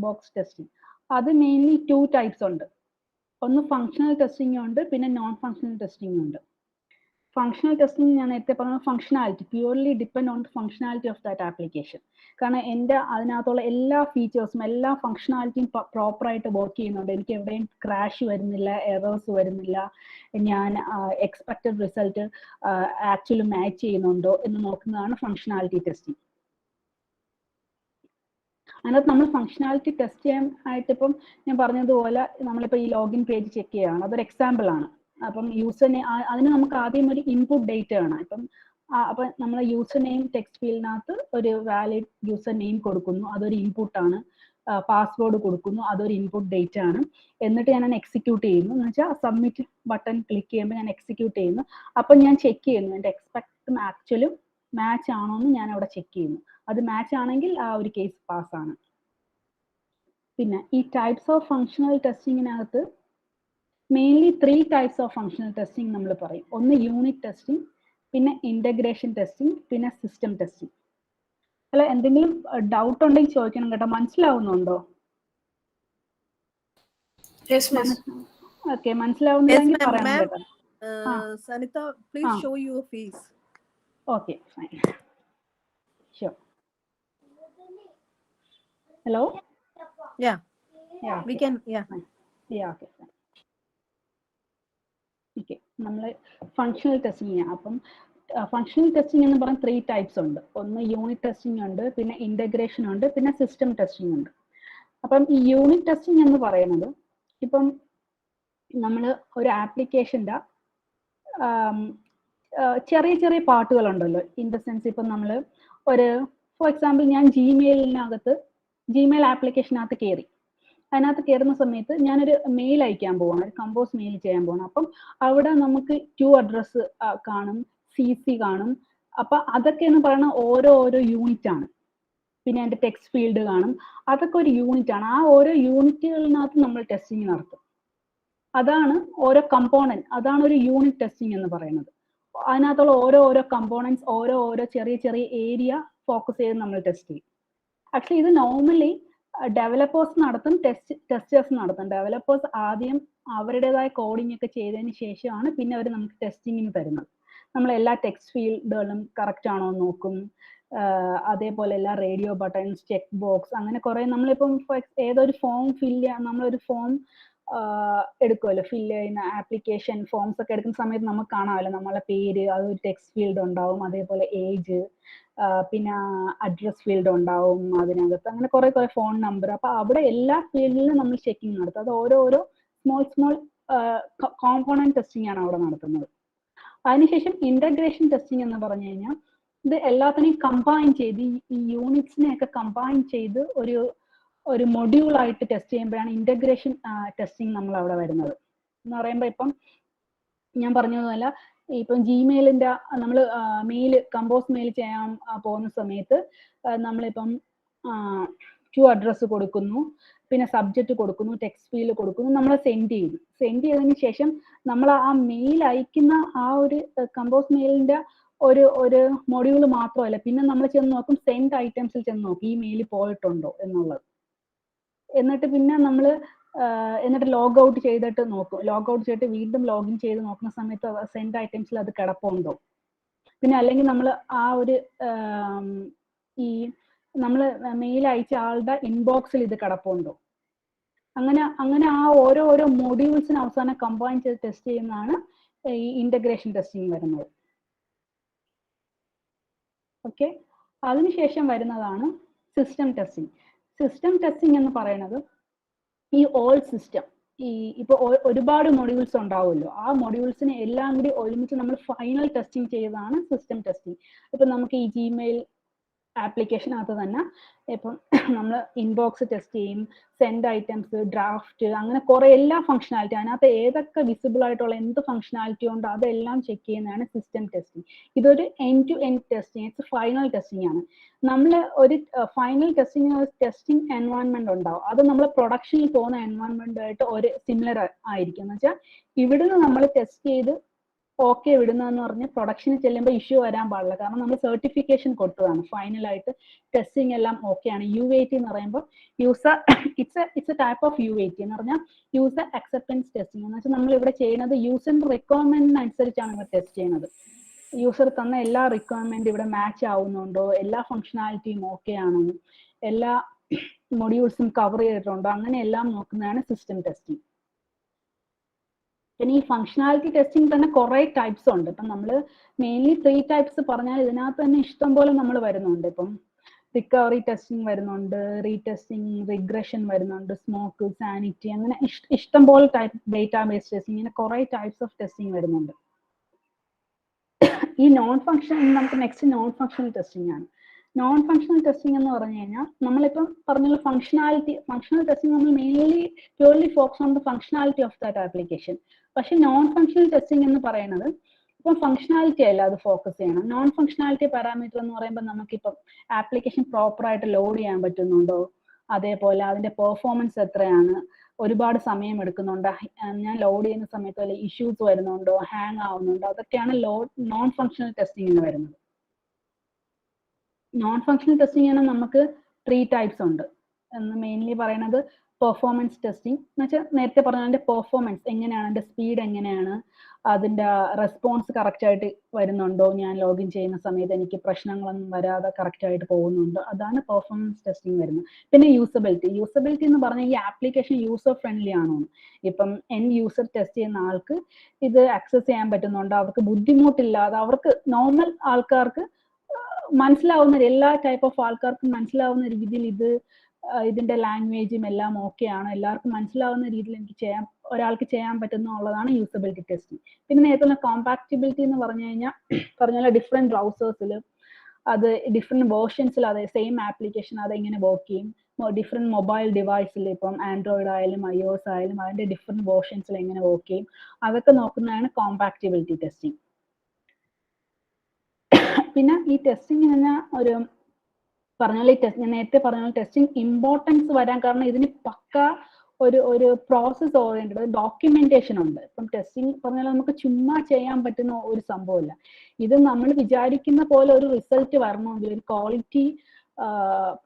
box testing, അത് മെയിൻലി 2 types ഉണ്ട്. ഒന്ന് ഫങ്ഷണൽ ടെസ്റ്റിംഗ് ഉണ്ട്, പിന്നെ നോൺ ഫങ്ഷണൽ ടെസ്റ്റിംഗ് ഉണ്ട്. ഫങ്ഷണൽ ടെസ്റ്റിംഗ് ഞാൻ നേരത്തെ പറഞ്ഞ functionality purely depend on functionality of that application. കാരണം എൻ്റെ അതിനകത്തുള്ള എല്ലാ ഫീച്ചേഴ്സും എല്ലാ ഫങ്ഷനാലിറ്റിയും പ്രോപ്പറായിട്ട് വർക്ക് ചെയ്യുന്നുണ്ട്. എനിക്ക് എവിടെയും ക്രാഷ് വരുന്നില്ല, എറേഴ്സ് വരുന്നില്ല, ഞാൻ എക്സ്പെക്റ്റഡ് റിസൾട്ട് ആക്ച്വലി മാച്ച് ചെയ്യുന്നുണ്ടോ എന്ന് നോക്കുന്നതാണ് ഫങ്ഷനാലിറ്റി ടെസ്റ്റിംഗ്. അതിനകത്ത് നമ്മൾ ഫങ്ഷനാലിറ്റി ടെസ്റ്റ് ചെയ്യാൻ ആയിട്ട് ഇപ്പം ഞാൻ പറഞ്ഞതുപോലെ നമ്മളിപ്പോൾ ഈ ലോഗിൻ പേജ് ചെക്ക് ചെയ്യുകയാണ്, അതൊരു എക്സാമ്പിൾ ആണ്. അപ്പം യൂസറിനെ അതിന് നമുക്ക് ആദ്യം ഒരു ഇൻപുട്ട് ഡേറ്റ ആണ്. അപ്പം നമ്മൾ യൂസർ നെയിം ടെക്സ്റ്റ് ഫീൽഡിനകത്ത് ഒരു വാലിഡ് യൂസർ നെയിം കൊടുക്കുന്നു, അതൊരു ഇൻപുട്ട് ആണ്. പാസ്വേഡ് കൊടുക്കുന്നു, അതൊരു ഇൻപുട്ട് ഡേറ്റ ആണ്. എന്നിട്ട് ഞാൻ എക്സിക്യൂട്ട് ചെയ്യുന്നു, എന്ന് വെച്ചാൽ സബ്മിറ്റ് ബട്ടൺ ക്ലിക്ക് ചെയ്യുമ്പോൾ ഞാൻ എക്സിക്യൂട്ട് ചെയ്യുന്നു. അപ്പം ഞാൻ ചെക്ക് ചെയ്യുന്നു എൻ്റെ എക്സ്പെക്റ്റും ആക്ച്വലും മാച്ച് ആണോ എന്ന് ഞാൻ അവിടെ ചെക്ക് ചെയ്യുന്നു. അത് മാച്ച് ആണെങ്കിൽ ആ ഒരു കേസ് പാസ്സാണ്. പിന്നെ ഈ ടൈപ്സ് ഓഫ് ഫങ്ഷണൽ ടെസ്റ്റിങ്ങിനകത്ത് mainly 3 types of functional testing നമ്മൾ പറയും. ഒന്ന് യൂണിറ്റ് ടെസ്റ്റിംഗ്, പിന്നെ ഇന്റഗ്രേഷൻ ടെസ്റ്റിംഗ്, പിന്നെ സിസ്റ്റം ടെസ്റ്റിംഗ്. അല്ല, എന്തെങ്കിലും ഡൗട്ട് ഉണ്ടെങ്കിൽ ചോദിക്കണം കേട്ടോ. മനസ്സിലാവുന്നുണ്ടോ? ഓക്കെ, മനസ്സിലാവുന്നില്ലെങ്കിൽ പറയണം കേട്ടോ. Sanitha, please show your face. Okay, fine. Sure. Hello? Yeah. Yeah, We okay. can, yeah. Yeah, okay. Okay, നമ്മൾ ഫങ്ഷണൽ ടെസ്റ്റിംഗ് ചെയ്യാം. അപ്പം ഫങ്ഷണൽ ടെസ്റ്റിംഗ് എന്ന് പറഞ്ഞാൽ 3 ടൈപ്സ് ഉണ്ട്. ഒന്ന് യൂണിറ്റ് ടെസ്റ്റിംഗ് ഉണ്ട്, പിന്നെ ഇന്റഗ്രേഷൻ ഉണ്ട്, പിന്നെ സിസ്റ്റം ടെസ്റ്റിംഗ് ഉണ്ട്. അപ്പം ഈ യൂണിറ്റ് ടെസ്റ്റിംഗ് എന്ന് പറയുന്നത് ഇപ്പം നമ്മൾ ഒരു ആപ്ലിക്കേഷൻ്റെ ചെറിയ ചെറിയ പാർട്ടുകളുണ്ടല്ലോ. ഇൻ ദ സെൻസ് ഇപ്പം നമ്മൾ ഒരു ഫോർ എക്സാമ്പിൾ ഞാൻ ജിമെയിൽ ആപ്ലിക്കേഷനകത്ത് കയറി. അതിനകത്ത് കയറുന്ന സമയത്ത് ഞാനൊരു മെയിൽ അയക്കാൻ പോവാണ്, ഒരു കമ്പോസ് മെയിൽ ചെയ്യാൻ പോകണം. അപ്പം അവിടെ നമുക്ക് ടു അഡ്രസ്സ് കാണും, CC കാണും. അപ്പം അതൊക്കെ എന്ന് പറയുന്നത് ഓരോ യൂണിറ്റ് ആണ്. പിന്നെ അതിൻ്റെ ടെക്സ്റ്റ് ഫീൽഡ് കാണും, അതൊക്കെ ഒരു യൂണിറ്റ് ആണ്. ആ ഓരോ യൂണിറ്റുകളിനകത്ത് നമ്മൾ ടെസ്റ്റിംഗ് നടത്തും. അതാണ് ഓരോ കമ്പോണൻറ്റ്, അതാണ് ഒരു യൂണിറ്റ് ടെസ്റ്റിംഗ് എന്ന് പറയുന്നത്. അതിനകത്തുള്ള ഓരോ കമ്പോണൻറ്റ്സ് ഓരോ ചെറിയ ചെറിയ ഏരിയ ഫോക്കസ് ചെയ്ത് നമ്മൾ ടെസ്റ്റ് ചെയ്യും. ആക്ച്വലി ഇത് നോർമലി ഡെവലപ്പേഴ്സ് നടത്തും, ടെസ്റ്റേഴ്സ് നടത്തും. ഡെവലപ്പേഴ്സ് ആദ്യം അവരുടേതായ കോഡിംഗ് ഒക്കെ ചെയ്തതിന് ശേഷമാണ് പിന്നെ അവർ നമുക്ക് ടെസ്റ്റിങ്ങിന് തരുന്നത്. നമ്മൾ എല്ലാ ടെക്സ്റ്റ് ഫീൽഡുകളും കറക്റ്റ് ആണോ എന്ന് നോക്കും. അതേപോലെ എല്ലാ റേഡിയോ ബട്ടൺസ്, ചെക്ക് ബോക്സ്, അങ്ങനെ കുറെ നമ്മളിപ്പം ഏതൊരു ഫോം ഫില്ല് ചെയ്യാൻ നമ്മളൊരു ഫോം എടുക്കുമല്ലോ, ഫില്ല് ചെയ്യുന്ന ആപ്ലിക്കേഷൻ ഫോംസ് ഒക്കെ എടുക്കുന്ന സമയത്ത് നമുക്ക് കാണാമല്ലോ നമ്മളെ പേര്, അതൊരു ടെക്സ്റ്റ് ഫീൽഡ് ഉണ്ടാവും, അതേപോലെ ഏജ്, പിന്നെ അഡ്രസ് ഫീൽഡ് ഉണ്ടാവും അതിനകത്ത്, അങ്ങനെ കുറെ ഫോൺ നമ്പർ. അപ്പൊ അവിടെ എല്ലാ ഫീൽഡിലും നമ്മൾ ചെക്കിങ് നടത്തും. അത് ഓരോ സ്മോൾ കോമ്പോണന്റ് ടെസ്റ്റിംഗ് ആണ് അവിടെ നടത്തുന്നത്. അതിനുശേഷം ഇന്റഗ്രേഷൻ ടെസ്റ്റിംഗ് എന്ന് പറഞ്ഞു കഴിഞ്ഞാൽ ഇത് എല്ലാത്തിനെയും കമ്പൈൻ ചെയ്ത് ഈ യൂണിറ്റ്സിനെയൊക്കെ കമ്പൈൻ ചെയ്ത് ഒരു മൊഡ്യൂളായിട്ട് ടെസ്റ്റ് ചെയ്യുമ്പോഴാണ് ഇന്റഗ്രേഷൻ ടെസ്റ്റിംഗ് നമ്മൾ അവിടെ വരുന്നത്. എന്ന് പറയുമ്പോൾ ഇപ്പം ഞാൻ പറഞ്ഞതുപോലെ ഇപ്പം ജിമെയിലിൻ്റെ നമ്മൾ കമ്പോസ് മെയിൽ ചെയ്യാൻ പോകുന്ന സമയത്ത് നമ്മളിപ്പം ടു അഡ്രസ്സ് കൊടുക്കുന്നു, പിന്നെ സബ്ജക്റ്റ് കൊടുക്കുന്നു, ടെക്സ്റ്റ് ഫീൽഡ് കൊടുക്കുന്നു, നമ്മൾ സെൻഡ് ചെയ്തതിന് ശേഷം നമ്മൾ ആ മെയിൽ അയക്കുന്ന ആ ഒരു കമ്പോസ് മെയിലിൻ്റെ ഒരു മൊഡ്യൂൾ മാത്രമല്ല, പിന്നെ നമ്മൾ ചെന്ന് നോക്കും, സെൻഡ് ഐറ്റംസിൽ ചെന്ന് നോക്കും ഈ മെയിൽ പോയിട്ടുണ്ടോ എന്നുള്ളത്. എന്നിട്ട് പിന്നെ നമ്മൾ ലോഗ് ഔട്ട് ചെയ്തിട്ട് നോക്കും. ലോഗ് ഔട്ട് ചെയ്തിട്ട് വീണ്ടും ലോഗിൻ ചെയ്ത് നോക്കുന്ന സമയത്ത് സെൻഡ് ഐറ്റംസിൽ അത് കിടപ്പുണ്ടോ. പിന്നെ അല്ലെങ്കിൽ നമ്മൾ ആ ഒരു ഈ നമ്മൾ മെയിൽ അയച്ച ആളുടെ ഇൻബോക്സിൽ ഇത് കിടപ്പുണ്ടോ. അങ്ങനെ ആ ഓരോ മൊഡ്യൂൾസിന് അവസാനം കമ്പൈൻ ചെയ്ത് ടെസ്റ്റ് ചെയ്യുന്നതാണ് ഈ ഇന്റഗ്രേഷൻ ടെസ്റ്റിംഗ് വരുന്നത്. ഓക്കെ, അതിനുശേഷം വരുന്നതാണ് സിസ്റ്റം ടെസ്റ്റിംഗ്. സിസ്റ്റം ടെസ്റ്റിംഗ് എന്ന് പറയുന്നത് ഈ ഓൾ സിസ്റ്റം, ഇപ്പോൾ ഒരുപാട് മൊഡ്യൂൾസ് ഉണ്ടാവുമല്ലോ, ആ മൊഡ്യൂൾസിനെ എല്ലാം കൂടി ഒരുമിച്ച് നമ്മൾ ഫൈനൽ ടെസ്റ്റിംഗ് ചെയ്തതാണ് സിസ്റ്റം ടെസ്റ്റിംഗ്. ഇപ്പം നമുക്ക് ഈ ജിമെയിൽ ആപ്ലിക്കേഷനകത്ത് തന്നെ ഇപ്പം നമ്മൾ ഇൻബോക്സ് ടെസ്റ്റ് ചെയ്യും, സെൻഡ് ഐറ്റംസ്, ഡ്രാഫ്റ്റ്, അങ്ങനെ കുറെ എല്ലാ ഫംഗ്ഷനാലിറ്റി അതിനകത്ത് ഏതൊക്കെ വിസിബിൾ ആയിട്ടുള്ള എന്ത് ഫംഗ്ഷനാലിറ്റി ഉണ്ടോ അതെല്ലാം ചെക്ക് ചെയ്യുന്നതാണ് സിസ്റ്റം ടെസ്റ്റിംഗ്. ഇതൊരു end to end testing, it's final testing ആണ്. നമ്മൾ ഒരു ഫൈനൽ ടെസ്റ്റിംഗ് ഒരു ടെസ്റ്റിംഗ് എൻവയോൺമെന്റ് ഉണ്ടാവും, അത് നമ്മൾ പ്രൊഡക്ഷനിൽ പോകുന്ന എൻവയോൺമെന്റുമായിട്ട് ഒരു സിമിലർ ആയിരിക്കും. എന്ന് വെച്ചാൽ ഇവിടുന്ന് നമ്മൾ ടെസ്റ്റ് ചെയ്ത് ഓക്കെ വിടുന്നതെന്ന് പറഞ്ഞ് പ്രൊഡക്ഷന് ചെല്ലുമ്പോൾ ഇഷ്യൂ വരാൻ പാടില്ല. കാരണം നമ്മൾ സർട്ടിഫിക്കേഷൻ കൊടുത്തതാണ്. ഫൈനലായിട്ട് ടെസ്റ്റിംഗ് എല്ലാം ഓക്കെയാണ്. UAT എന്ന് പറയുമ്പോൾ user it's a type of UAT എന്ന് പറഞ്ഞാൽ യൂസർ അക്സെപ്റ്റൻസ് ടെസ്റ്റിംഗ് എന്ന് വെച്ചാൽ നമ്മൾ ഇവിടെ ചെയ്യുന്നത് യൂസറിന്റെ റിക്വയർമെന്റിനനുസരിച്ചാണ് ഇവിടെ ടെസ്റ്റ് ചെയ്യുന്നത്. യൂസർ തന്ന എല്ലാ റിക്വയർമെന്റ് ഇവിടെ മാച്ച് ആവുന്നുണ്ടോ, എല്ലാ ഫംഗ്ഷനാലിറ്റിയും ഓക്കെ ആണോ, എല്ലാ മൊഡ്യൂൾസും കവർ ചെയ്തിട്ടുണ്ടോ, അങ്ങനെ എല്ലാം നോക്കുന്നതാണ് സിസ്റ്റം ടെസ്റ്റിംഗ്. പിന്നെ ഈ ഫംഗ്ഷനാലിറ്റി ടെസ്റ്റിംഗ് തന്നെ കുറെ ടൈപ്സ് ഉണ്ട്. ഇപ്പം നമ്മൾ മെയിൻലി 3 ടൈപ്സ് പറഞ്ഞാൽ ഇതിനകത്ത് തന്നെ ഇഷ്ടം പോലെ നമ്മൾ വരുന്നുണ്ട്. ഇപ്പം റിക്കവറി ടെസ്റ്റിംഗ് വരുന്നുണ്ട്, റീടെസ്റ്റിംഗ്, റിഗ്രഷൻ വരുന്നുണ്ട്, സ്മോക്ക്, സാനിറ്റി, അങ്ങനെ ഇഷ്ടം പോലെ ടൈപ്പ് ഡേറ്റാബേസ് ടെസ്റ്റിംഗ്, ഇങ്ങനെ കുറെ ടൈപ്സ് ഓഫ് ടെസ്റ്റിംഗ് വരുന്നുണ്ട്. ഈ നോൺ ഫംഗ്ഷണൽ, നമുക്ക് നെക്സ്റ്റ് നോൺ ഫംഗ്ഷണൽ ടെസ്റ്റിംഗ് ആണ്. നോൺ ഫംഗ്ഷണൽ ടെസ്റ്റിംഗ് എന്ന് പറഞ്ഞു കഴിഞ്ഞാൽ നമ്മളിപ്പം പറഞ്ഞുള്ള ഫംഗ്ഷണൽ ടെസ്റ്റിംഗ് നമ്മൾ mainly purely focus on the functionality of that application. പക്ഷെ നോൺ ഫംഗ്ഷണൽ ടെസ്റ്റിംഗ് എന്ന് പറയുന്നത് ഇപ്പം ഫംഗ്ഷനാലിറ്റി അല്ല അത് ഫോക്കസ് ചെയ്യണം. നോൺ ഫംഗ്ഷനാലിറ്റി പാരാമീറ്റർ എന്ന് പറയുമ്പോൾ നമുക്കിപ്പം ആപ്ലിക്കേഷൻ പ്രോപ്പറായിട്ട് ലോഡ് ചെയ്യാൻ പറ്റുന്നുണ്ടോ, അതേപോലെ അതിന്റെ പെർഫോമൻസ് എത്രയാണ്, ഒരുപാട് സമയം എടുക്കുന്നുണ്ടോ, ഞാൻ ലോഡ് ചെയ്യുന്ന സമയത്ത് വല്ല ഇഷ്യൂസ് വരുന്നുണ്ടോ, ഹാങ് ആവുന്നുണ്ടോ, അതൊക്കെയാണ് നോൺ ഫംഗ്ഷണൽ ടെസ്റ്റിംഗ് വരുന്നത്. നോൺ ഫംഗ്ഷണൽ ടെസ്റ്റിംഗ് ആണ് നമുക്ക് 3 ടൈപ്സ് ഉണ്ട് എന്ന് മെയിൻലി പറയുന്നത്. പെർഫോമൻസ് ടെസ്റ്റിംഗ് എന്ന് വെച്ചാൽ നേരത്തെ പറഞ്ഞ അതിന്റെ പെർഫോമൻസ് എങ്ങനെയാണ്, അതിന്റെ സ്പീഡ് എങ്ങനെയാണ്, അതിന്റെ റെസ്പോൺസ് കറക്റ്റ് ആയിട്ട് വരുന്നുണ്ടോ, ഞാൻ ലോഗിൻ ചെയ്യുന്ന സമയത്ത് എനിക്ക് പ്രശ്നങ്ങളൊന്നും വരാതെ കറക്റ്റ് ആയിട്ട് പോകുന്നുണ്ടോ, അതാണ് പെർഫോമൻസ് ടെസ്റ്റിംഗ് വരുന്നത്. പിന്നെ യൂസബിലിറ്റി എന്ന് പറഞ്ഞാൽ ഈ ആപ്ലിക്കേഷൻ യൂസർ ഫ്രണ്ട്ലി ആണോ, ഇപ്പം യൂസർ ടെസ്റ്റ് ചെയ്യുന്ന ആൾക്ക് ഇത് ആക്സസ് ചെയ്യാൻ പറ്റുന്നുണ്ടോ, അവർക്ക് ബുദ്ധിമുട്ടില്ലാതെ, അവർക്ക് നോർമൽ ആൾക്കാർക്ക് മനസ്സിലാവുന്ന, എല്ലാ ടൈപ്പ് ഓഫ് ആൾക്കാർക്കും മനസ്സിലാവുന്ന രീതിയിൽ ഇതിന്റെ ലാംഗ്വേജും എല്ലാം ഓക്കെ ആണ്, എല്ലാവർക്കും മനസ്സിലാവുന്ന രീതിയിൽ ഒരാൾക്ക് ചെയ്യാൻ പറ്റുന്നുള്ളതാണ് യൂസബിലിറ്റി ടെസ്റ്റിംഗ്. പിന്നെ നേരത്തെ കോമ്പാക്റ്റിബിലിറ്റി എന്ന് പറഞ്ഞു കഴിഞ്ഞാൽ ഡിഫറെന്റ് ബ്രൗസേഴ്സിൽ, അത് ഡിഫറെന്റ് വേർഷൻസിൽ അത് സെയിം ആപ്ലിക്കേഷൻ അതെങ്ങനെ വർക്ക് ചെയ്യും, ഡിഫറെന്റ് മൊബൈൽ ഡിവൈസിൽ, ഇപ്പം ആൻഡ്രോയിഡ് ആയാലും iOS ആയാലും അതിന്റെ ഡിഫറെന്റ് വേർഷൻസിൽ എങ്ങനെ വർക്ക് ചെയ്യും, അതൊക്കെ നോക്കുന്നതാണ് കോമ്പാക്റ്റിബിലിറ്റി ടെസ്റ്റിംഗ്. പിന്നെ ഈ ടെസ്റ്റിംഗ് പറഞ്ഞാൽ ഞാൻ നേരത്തെ പറഞ്ഞ ടെസ്റ്റിംഗ് ഇമ്പോർട്ടൻസ് വരാൻ കാരണം ഇതിന് പക്ക ഒരു പ്രോസസ് ഓറിയന്റഡ് ഡോക്യുമെന്റേഷൻ ഉണ്ട്. ഇപ്പം ടെസ്റ്റിംഗ് പറഞ്ഞാൽ നമുക്ക് ചുമ്മാ ചെയ്യാൻ പറ്റുന്ന ഒരു സംഭവമില്ല. ഇത് നമ്മൾ വിചാരിക്കുന്ന പോലെ ഒരു റിസൾട്ട് വരണമെങ്കിൽ, ഒരു ക്വാളിറ്റി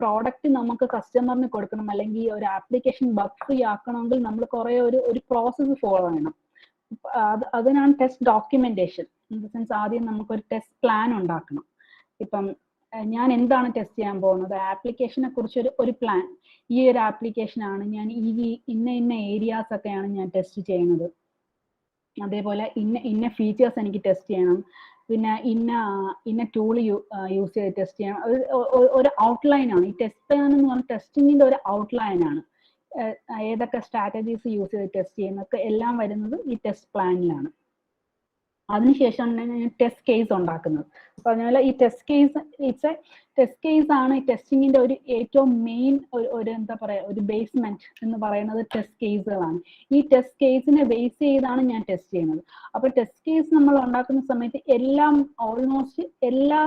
പ്രോഡക്റ്റ് നമുക്ക് കസ്റ്റമറിന് കൊടുക്കണം, അല്ലെങ്കിൽ ഒരു ആപ്ലിക്കേഷൻ ബഗ് ഫ്രീ ആക്കണമെങ്കിൽ നമ്മൾ കുറെ ഒരു പ്രോസസ്സ് ഫോളോ ചെയ്യണം. അതിനാണ് test documentation. In the sense ആദ്യം നമുക്കൊരു ടെസ്റ്റ് പ്ലാൻ ഉണ്ടാക്കണം. ഇപ്പം ഞാൻ എന്താണ് ടെസ്റ്റ് ചെയ്യാൻ പോകുന്നത്, ആപ്ലിക്കേഷനെ കുറിച്ച് ഒരു പ്ലാൻ, ഈ ഒരു ആപ്ലിക്കേഷൻ ആണ് ഞാൻ ഇന്ന ഏരിയാസ് ഒക്കെയാണ് ഞാൻ ടെസ്റ്റ് ചെയ്യുന്നത്, അതേപോലെ ഇന്ന ഫീച്ചേഴ്സ് എനിക്ക് ടെസ്റ്റ് ചെയ്യണം, പിന്നെ ഇന്ന ടൂൾ യൂസ് ചെയ്ത് ടെസ്റ്റ് ചെയ്യണം. ഒരു ഔട്ട്ലൈൻ ആണ് ഈ ടെസ്റ്റ് പ്ലാൻ എന്ന് പറഞ്ഞാൽ, ടെസ്റ്റിങ്ങിന്റെ ഒരു ഔട്ട്ലൈൻ ആണ്. ഏതൊക്കെ സ്ട്രാറ്റജീസ് യൂസ് ചെയ്ത് ടെസ്റ്റ് ചെയ്യുന്നൊക്കെ എല്ലാം വരുന്നത് ഈ ടെസ്റ്റ് പ്ലാനിലാണ്. അതിനുശേഷമാണ് ഞാൻ ടെസ്റ്റ് കേസ് ഉണ്ടാക്കുന്നത്. പറഞ്ഞ ഈ ടെസ്റ്റ് കേസ് ആണ് ഈ ടെസ്റ്റിങ്ങിന്റെ ഒരു ഏറ്റവും മെയിൻ ഒരു എന്താ പറയാ ഒരു ബേസ്മെന്റ് എന്ന് പറയുന്നത് ടെസ്റ്റ് കേസുകളാണ്. ഈ ടെസ്റ്റ് കേസിനെ ബേസ് ചെയ്താണ് ഞാൻ ടെസ്റ്റ് ചെയ്യുന്നത്. അപ്പൊ ടെസ്റ്റ് കേസ് നമ്മൾ ഉണ്ടാക്കുന്ന സമയത്ത് ഓൾമോസ്റ്റ് എല്ലാ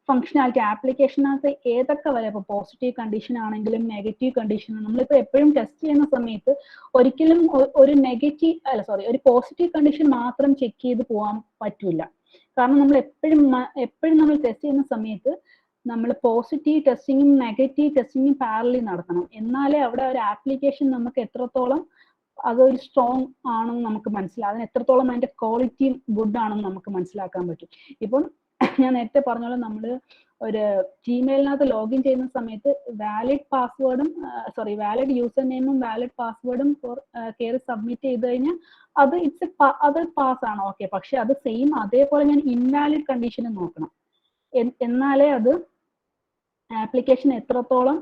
ഫംഗ്ഷനാലിറ്റി ആപ്ലിക്കേഷനകത്ത് ഏതൊക്കെ വരെ, ഇപ്പൊ പോസിറ്റീവ് കണ്ടീഷൻ ആണെങ്കിലും നെഗറ്റീവ് കണ്ടീഷൻ, നമ്മളിപ്പോ എപ്പോഴും ടെസ്റ്റ് ചെയ്യുന്ന സമയത്ത് ഒരിക്കലും ഒരു പോസിറ്റീവ് കണ്ടീഷൻ മാത്രം ചെക്ക് ചെയ്ത് പോകാൻ പറ്റില്ല. കാരണം നമ്മൾ എപ്പോഴും നമ്മൾ ടെസ്റ്റ് ചെയ്യുന്ന സമയത്ത് നമ്മൾ പോസിറ്റീവ് ടെസ്റ്റിങ്ങും നെഗറ്റീവ് ടെസ്റ്റിങ്ങും പാരലി നടത്തണം. എന്നാലേ അവിടെ ഒരു ആപ്ലിക്കേഷൻ നമുക്ക് എത്രത്തോളം അതൊരു സ്ട്രോങ് ആണെന്ന് നമുക്ക് മനസ്സിലാവും, അതിന് എത്രത്തോളം അതിന്റെ ക്വാളിറ്റി ഗുഡ് ആണെന്ന് നമുക്ക് മനസ്സിലാക്കാൻ പറ്റും. ഇപ്പം ഞാൻ നേരത്തെ പറഞ്ഞോളൂ, നമ്മൾ ഒരു ജിമെയിലിനകത്ത് ലോഗിൻ ചെയ്യുന്ന സമയത്ത് വാലിഡ് യൂസർ നെയിമും വാലിഡ് പാസ്വേഡും കയറി സബ്മിറ്റ് ചെയ്ത് കഴിഞ്ഞാൽ അത് പാസ് ആണ്, ഓക്കെ. പക്ഷെ അത് സെയിം അതേപോലെ ഞാൻ ഇൻവാലിഡ് കണ്ടീഷനും നോക്കണം. എന്നാലേ അത് ആപ്ലിക്കേഷൻ എത്രത്തോളം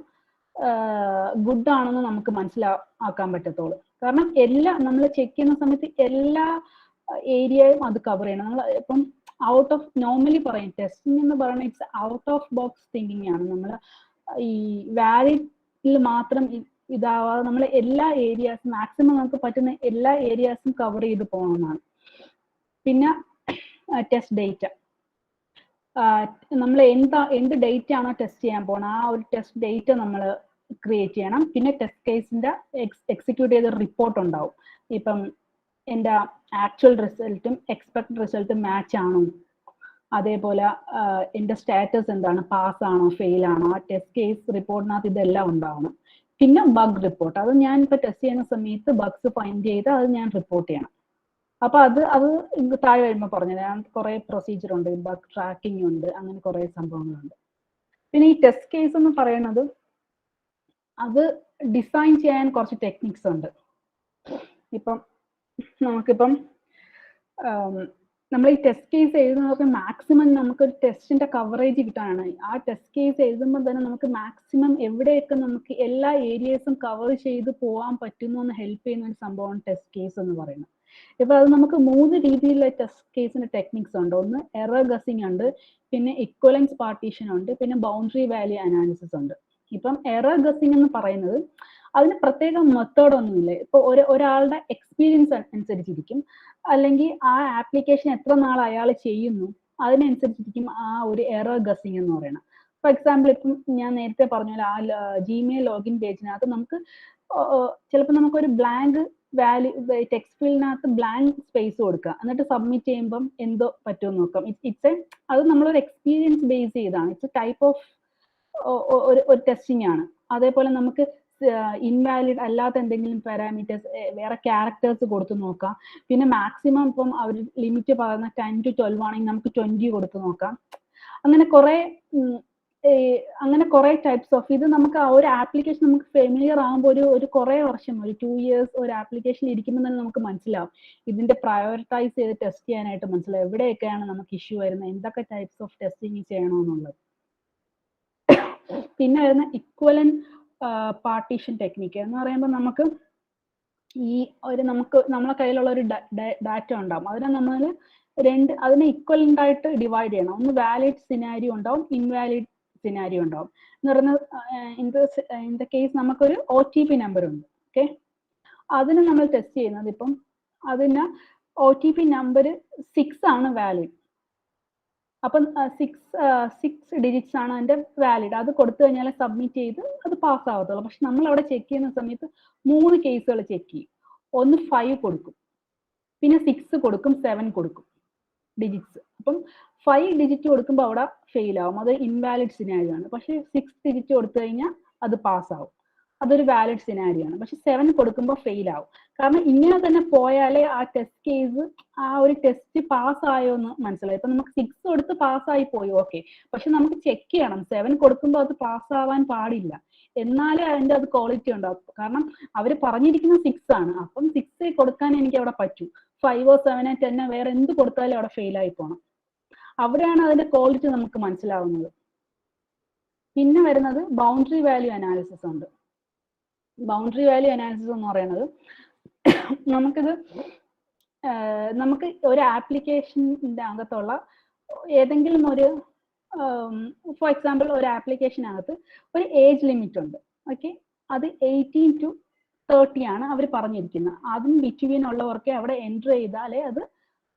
ഗുഡ് ആണെന്ന് നമുക്ക് മനസ്സിലാക്കാൻ പറ്റത്തുള്ളൂ. കാരണം നമ്മൾ ചെക്ക് ചെയ്യുന്ന സമയത്ത് എല്ലാ ഏരിയയും അത് കവർ ചെയ്യണം. നമ്മൾ ഇപ്പം ഔട്ട് ഓഫ് നോർമലി പറയും ടെസ്റ്റിംഗ് എന്ന് പറയുന്നത് it's out of box thinking ആണ്. നമ്മൾ ഈ വാലിഡിൽ മാത്രം ഇതാവാതെ നമ്മൾ എല്ലാ ഏരിയാസും മാക്സിമം നമുക്ക് പറ്റുന്ന എല്ലാ ഏരിയാസും കവർ ചെയ്ത് പോകണമെന്നാണ്. പിന്നെ ടെസ്റ്റ് ഡേറ്റ, നമ്മൾ എന്ത് ഡേറ്റ് ആണോ ടെസ്റ്റ് ചെയ്യാൻ പോകുന്നത് ആ ഒരു ടെസ്റ്റ് ഡേറ്റ് നമ്മൾ ക്രിയേറ്റ് ചെയ്യണം. പിന്നെ ടെസ്റ്റ് കേസിന്റെ എക്സിക്യൂട്ട് ചെയ്ത റിപ്പോർട്ട് ഉണ്ടാവും. ഇപ്പം എൻ്റെ ആക്ച്വൽ റിസൾട്ടും എക്സ്പെക്ടഡ് റിസൾട്ടും മാച്ച് ആണോ, അതേപോലെ എൻ്റെ സ്റ്റാറ്റസ് എന്താണ്, പാസ് ആണോ ഫെയിൽ ആണോ, ആ ടെസ്റ്റ് കേസ് റിപ്പോർട്ടിനകത്ത് ഇതെല്ലാം ഉണ്ടാവണം. പിന്നെ ബഗ് റിപ്പോർട്ട്, അത് ഞാൻ ഇപ്പോൾ ടെസ്റ്റ് ചെയ്യുന്ന സമയത്ത് ബഗ്സ് ഫൈൻഡ് ചെയ്ത് അത് ഞാൻ റിപ്പോർട്ട് ചെയ്യണം. അപ്പൊ അത് താഴെ വരുമ്പോൾ പറഞ്ഞത് കുറെ പ്രൊസീജിയർ ഉണ്ട്, ബഗ് ട്രാക്കിംഗ് ഉണ്ട്, അങ്ങനെ കുറെ സംഭവങ്ങളുണ്ട്. പിന്നെ ഈ ടെസ്റ്റ് കേസ് എന്ന് പറയുന്നത് അത് ഡിസൈൻ ചെയ്യാൻ കുറച്ച് ടെക്നിക്സ് ഉണ്ട്. ഇപ്പം നമുക്കിപ്പം നമ്മൾ ഈ ടെസ്റ്റ് കേസ് എഴുതുന്നതൊക്കെ മാക്സിമം നമുക്ക് ടെസ്റ്റിന്റെ കവറേജ് കിട്ടാനാണ്. ആ ടെസ്റ്റ് കേസ് എഴുതുമ്പോൾ തന്നെ നമുക്ക് മാക്സിമം എവിടെയൊക്കെ നമുക്ക് എല്ലാ ഏരിയസും കവർ ചെയ്ത് പോകാൻ പറ്റുന്നു എന്ന് ഹെൽപ്പ് ചെയ്യുന്ന ഒരു സംഭവമാണ് ടെസ്റ്റ് കേസ് എന്ന് പറയുന്നത്. ഇപ്പൊ അത് നമുക്ക് 3 രീതിയിലുള്ള ടെസ്റ്റ് കേസിന്റെ ടെക്നിക്സ് ഉണ്ട്. ഒന്ന് എറർ ഗസിംഗ് ഉണ്ട്, പിന്നെ ഇക്വലൻസ് പാർട്ടീഷൻ ഉണ്ട്, പിന്നെ ബൗണ്ടറി വാല്യൂ അനാലിസിസ് ഉണ്ട്. ഇപ്പം എറർ ഗസിംഗ് എന്ന് പറയുന്നത് അതിന് പ്രത്യേക മെത്തേഡ് ഒന്നുമില്ല. ഇപ്പൊ ഒരാളുടെ എക്സ്പീരിയൻസ് അനുസരിച്ചിരിക്കും, അല്ലെങ്കിൽ ആ ആപ്ലിക്കേഷൻ എത്ര നാൾ അയാൾ ചെയ്യുന്നു അതിനനുസരിച്ചിരിക്കും ആ ഒരു എറർ ഗസിംഗ് എന്ന് പറയുന്നത്. ഫോർ എക്സാമ്പിൾ, ഇപ്പം ഞാൻ നേരത്തെ പറഞ്ഞ പോലെ ആ ജിമെയിൽ ലോഗിൻ പേജിനകത്ത് നമുക്ക് ചിലപ്പോൾ നമുക്കൊരു ബ്ലാങ്ക് വാല്യൂ ടെക്സ്റ്റ് ഫീൽഡിനകത്ത് ബ്ലാങ്ക് സ്പേസ് കൊടുക്കുക, എന്നിട്ട് സബ്മിറ്റ് ചെയ്യുമ്പം എന്തോ പറ്റുമെന്ന് നോക്കാം. അത് നമ്മളൊരു എക്സ്പീരിയൻസ് ബേസ് ചെയ്താണ്. ഇറ്റ്സ് എ ടൈപ്പ് ഓഫ് ഒരു ടെസ്റ്റിംഗ് ആണ്. അതേപോലെ നമുക്ക് ഇൻവാലിഡ് അല്ലാത്ത എന്തെങ്കിലും പാരാമീറ്റേഴ്സ്, വേറെ ക്യാരക്ടേഴ്സ് കൊടുത്ത് നോക്കാം. പിന്നെ മാക്സിമം ഇപ്പം അവർ ലിമിറ്റ് പറയുന്ന 10 to 12 ആണെങ്കിൽ നമുക്ക് 20 കൊടുത്ത് നോക്കാം. അങ്ങനെ കുറെ ടൈപ്സ് ഓഫ് ഇത് നമുക്ക് ആ ഒരു ആപ്ലിക്കേഷൻ നമുക്ക് ഫെമിലിയർ ആകുമ്പോൾ ഒരു കുറെ വർഷം, ഒരു 2 years ഒരു ആപ്ലിക്കേഷൻ ഇരിക്കുമ്പോൾ തന്നെ നമുക്ക് മനസ്സിലാവും ഇതിന്റെ പ്രയോറിറ്റൈസ് ചെയ്ത് ടെസ്റ്റ് ചെയ്യാനായിട്ട് മനസ്സിലാവും എവിടെയൊക്കെയാണ് നമുക്ക് ഇഷ്യൂ വരുന്നത്, എന്തൊക്കെ ടൈപ്സ് ഓഫ് ടെസ്റ്റിംഗ് ചെയ്യണമെന്നുള്ളത്. പിന്നെ വരുന്ന ഇക്വലൻ പാർട്ടീഷൻ ടെക്നിക്ക് എന്ന് പറയുമ്പോൾ നമുക്ക് നമ്മളെ കയ്യിലുള്ള ഒരു ഡാറ്റ ഉണ്ടാവും, അതിനെ ഇക്വലന്റ് ആയിട്ട് ഡിവൈഡ് ചെയ്യണം. ഒന്ന് വാലിഡ് സിനാരിയോ ഉണ്ടാവും, ഇൻവാലിഡ് സിനാരിയോ ഉണ്ടാവും. എന്ന് പറയുന്നത് ഇൻ ദ കേസ് നമുക്കൊരു OTP നമ്പർ ഉണ്ട്. ഓക്കെ, അതിന് നമ്മൾ ടെസ്റ്റ് ചെയ്യുന്നത് ഇപ്പം അതിന് OTP നമ്പർ 6 ആണ് വാലിഡ്. അപ്പം 6 ഡിജിറ്റ്സ് ആണ് അതിന്റെ വാലിഡ്. അത് കൊടുത്തു കഴിഞ്ഞാൽ സബ്മിറ്റ് ചെയ്ത് അത് പാസ് ആവത്തുള്ളൂ. പക്ഷെ നമ്മൾ അവിടെ ചെക്ക് ചെയ്യുന്ന സമയത്ത് 3 കേസുകൾ ചെക്ക് ചെയ്യും. ഒന്ന് 5 കൊടുക്കും, പിന്നെ 6 കൊടുക്കും, 7 കൊടുക്കും ഡിജിറ്റ്സ്. അപ്പം 5 ഡിജിറ്റ് കൊടുക്കുമ്പോൾ അവിടെ ഫെയിൽ ആവും, അത് ഇൻവാലിഡ് സിനാരിയോ ആണ്. പക്ഷെ 6 ഡിജിറ്റ് കൊടുത്തു കഴിഞ്ഞാൽ അത് പാസ് ആവും, അതൊരു വാലിഡ് സിനാരിയോ ആണ്. പക്ഷെ 7 കൊടുക്കുമ്പോൾ ഫെയിൽ ആവും. കാരണം ഇങ്ങനെ തന്നെ പോയാലേ ആ ടെസ്റ്റ് കേസ് ആ ഒരു ടെസ്റ്റ് പാസ് ആയോ എന്ന് മനസ്സിലായി. ഇപ്പൊ നമുക്ക് 6 കൊടുത്ത് പാസ്സായി പോയി, ഓക്കെ, പക്ഷെ നമുക്ക് ചെക്ക് ചെയ്യണം 7 കൊടുക്കുമ്പോൾ അത് പാസ് ആവാൻ പാടില്ല, എന്നാലേ അതിന്റെ അത് ക്വാളിറ്റി ഉണ്ടാവും. കാരണം അവർ പറഞ്ഞിരിക്കുന്ന 6 ആണ്, അപ്പം 6 കൊടുക്കാൻ എനിക്ക് അവിടെ പറ്റൂ. 5 7 10 വേറെ എന്ത് കൊടുത്താലും അവിടെ ഫെയിൽ ആയി പോകണം. അവിടെയാണ് അതിന്റെ ക്വാളിറ്റി നമുക്ക് മനസ്സിലാവുന്നത്. പിന്നെ വരുന്നത് ബൗണ്ടറി വാല്യൂ അനാലിസിസ് ഉണ്ട്. ബൗണ്ടറി വാല്യൂ അനാലിസിസ് എന്ന് പറയുന്നത് നമുക്ക് ഒരു ആപ്ലിക്കേഷൻ്റെ അകത്തുള്ള ഏതെങ്കിലും ഒരു ഫോർ എക്സാമ്പിൾ ഒരു ആപ്ലിക്കേഷനകത്ത് ഒരു ഏജ് ലിമിറ്റ് ഉണ്ട്. ഓക്കെ, അത് 18 to 30 ആണ് അവർ പറഞ്ഞിരിക്കുന്നത്. അതിന് ബിറ്റ്വീൻ ഉള്ളവർക്ക് അവിടെ എൻറ്റർ ചെയ്താലേ അത്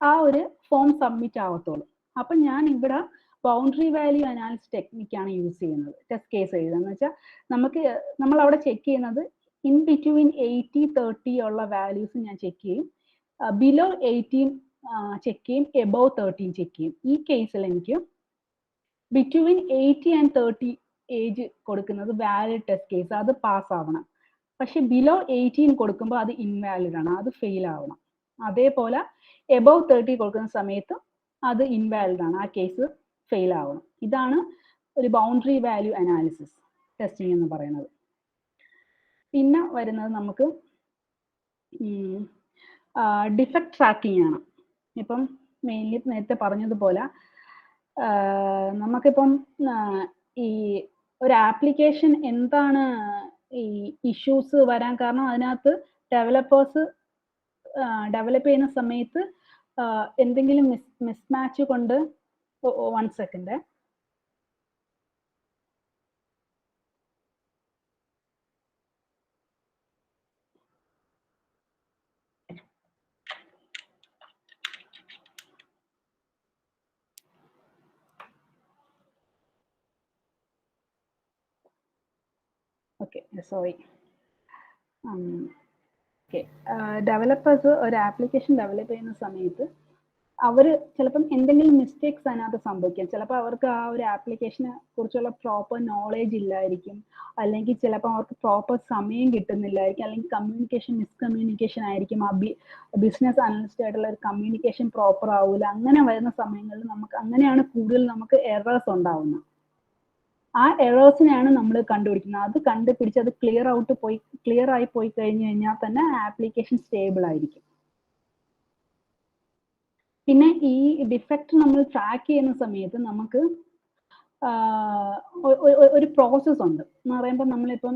ആ ഒരു ഫോം സബ്മിറ്റ് ആവത്തുള്ളൂ. അപ്പം ഞാൻ ഇവിടെ ബൗണ്ടറി വാല്യൂ അനാലിസിസ് ടെക്നിക്കാണ് യൂസ് ചെയ്യുന്നത് ടെസ്റ്റ് കേസ് എഴുതുന്നത്. വെച്ചാൽ നമ്മൾ അവിടെ ചെക്ക് ചെയ്യുന്നത് ഇൻ ബിറ്റ്വീൻ 80-30 ഉള്ള വാല്യൂസ് ഞാൻ ചെക്ക് ചെയ്യും, ബിലോ 18 ചെക്ക് ചെയ്യും, എബവ് 13 ചെക്ക് ചെയ്യും. ഈ കേസിൽ എനിക്ക് ബിറ്റ്വീൻ 80 and 30 ഏജ് കൊടുക്കുന്നത് വാലിഡ് ടെസ്റ്റ് കേസ്, അത് പാസ് ആവണം. പക്ഷെ ബിലോ 18 കൊടുക്കുമ്പോൾ അത് ഇൻവാലിഡ് ആണ്, അത് ഫെയിൽ ആവണം. അതേപോലെ എബവ് 30 കൊടുക്കുന്ന സമയത്ത് അത് ഇൻവാലിഡ് ആണ്, ആ കേസ് ഫെയിൽ ആവണം. ഇതാണ് ഒരു ബൗണ്ടറി വാല്യൂ അനാലിസിസ് ടെസ്റ്റിംഗ് എന്ന് പറയുന്നത്. പിന്നെ വരുന്നത് നമുക്ക് ഡിഫക്ട് ട്രാക്കിംഗ് ആണ്. ഇപ്പം മെയിൻലി നേരത്തെ പറഞ്ഞതുപോലെ നമുക്കിപ്പം ഈ ഒരു ആപ്ലിക്കേഷൻ എന്താണ് ഈ ഇഷ്യൂസ് വരാൻ കാരണം, അതിനകത്ത് ഡെവലപ്പേഴ്സ് ഡെവലപ്പ് ചെയ്യുന്ന സമയത്ത് എന്തെങ്കിലും മിസ്മാച്ച് കൊണ്ട് 1 second okay, sorry. Okay, developers ഒരു ആപ്ലിക്കേഷൻ ഡെവലപ്പ് ചെയ്യുന്ന സമയത്ത് അവർ ചിലപ്പം എന്തെങ്കിലും മിസ്റ്റേക്സ് അതിനകത്ത് സംഭവിക്കാം. ചിലപ്പോൾ അവർക്ക് ആ ഒരു ആപ്ലിക്കേഷനെ കുറിച്ചുള്ള പ്രോപ്പർ നോളേജ് ഇല്ലായിരിക്കും, അല്ലെങ്കിൽ ചിലപ്പോൾ അവർക്ക് പ്രോപ്പർ സമയം കിട്ടുന്നില്ലായിരിക്കും, അല്ലെങ്കിൽ കമ്മ്യൂണിക്കേഷൻ മിസ്കമ്മ്യൂണിക്കേഷൻ ആയിരിക്കും. ആ ബിസിനസ് അനലിസ്റ്റ് ആയിട്ടുള്ള ഒരു കമ്മ്യൂണിക്കേഷൻ പ്രോപ്പർ ആവില്ല. അങ്ങനെ വരുന്ന സമയങ്ങളിൽ നമുക്ക് അങ്ങനെയാണ് കൂടുതൽ നമുക്ക് എറേഴ്സ് ഉണ്ടാവുന്നത്. ആ എറേഴ്സിനെയാണ് നമ്മൾ കണ്ടുപിടിക്കുന്നത്. അത് കണ്ടുപിടിച്ച് അത് ക്ലിയർ ആയി പോയി കഴിഞ്ഞു കഴിഞ്ഞാൽ തന്നെ ആപ്ലിക്കേഷൻ സ്റ്റേബിൾ ആയിരിക്കും. പിന്നെ ഈ ഡിഫക്റ്റ് നമ്മൾ ട്രാക്ക് ചെയ്യുന്ന സമയത്ത് നമുക്ക് ഒരു പ്രോസസ്സ് ഉണ്ട് എന്ന് പറയുമ്പോൾ, നമ്മളിപ്പം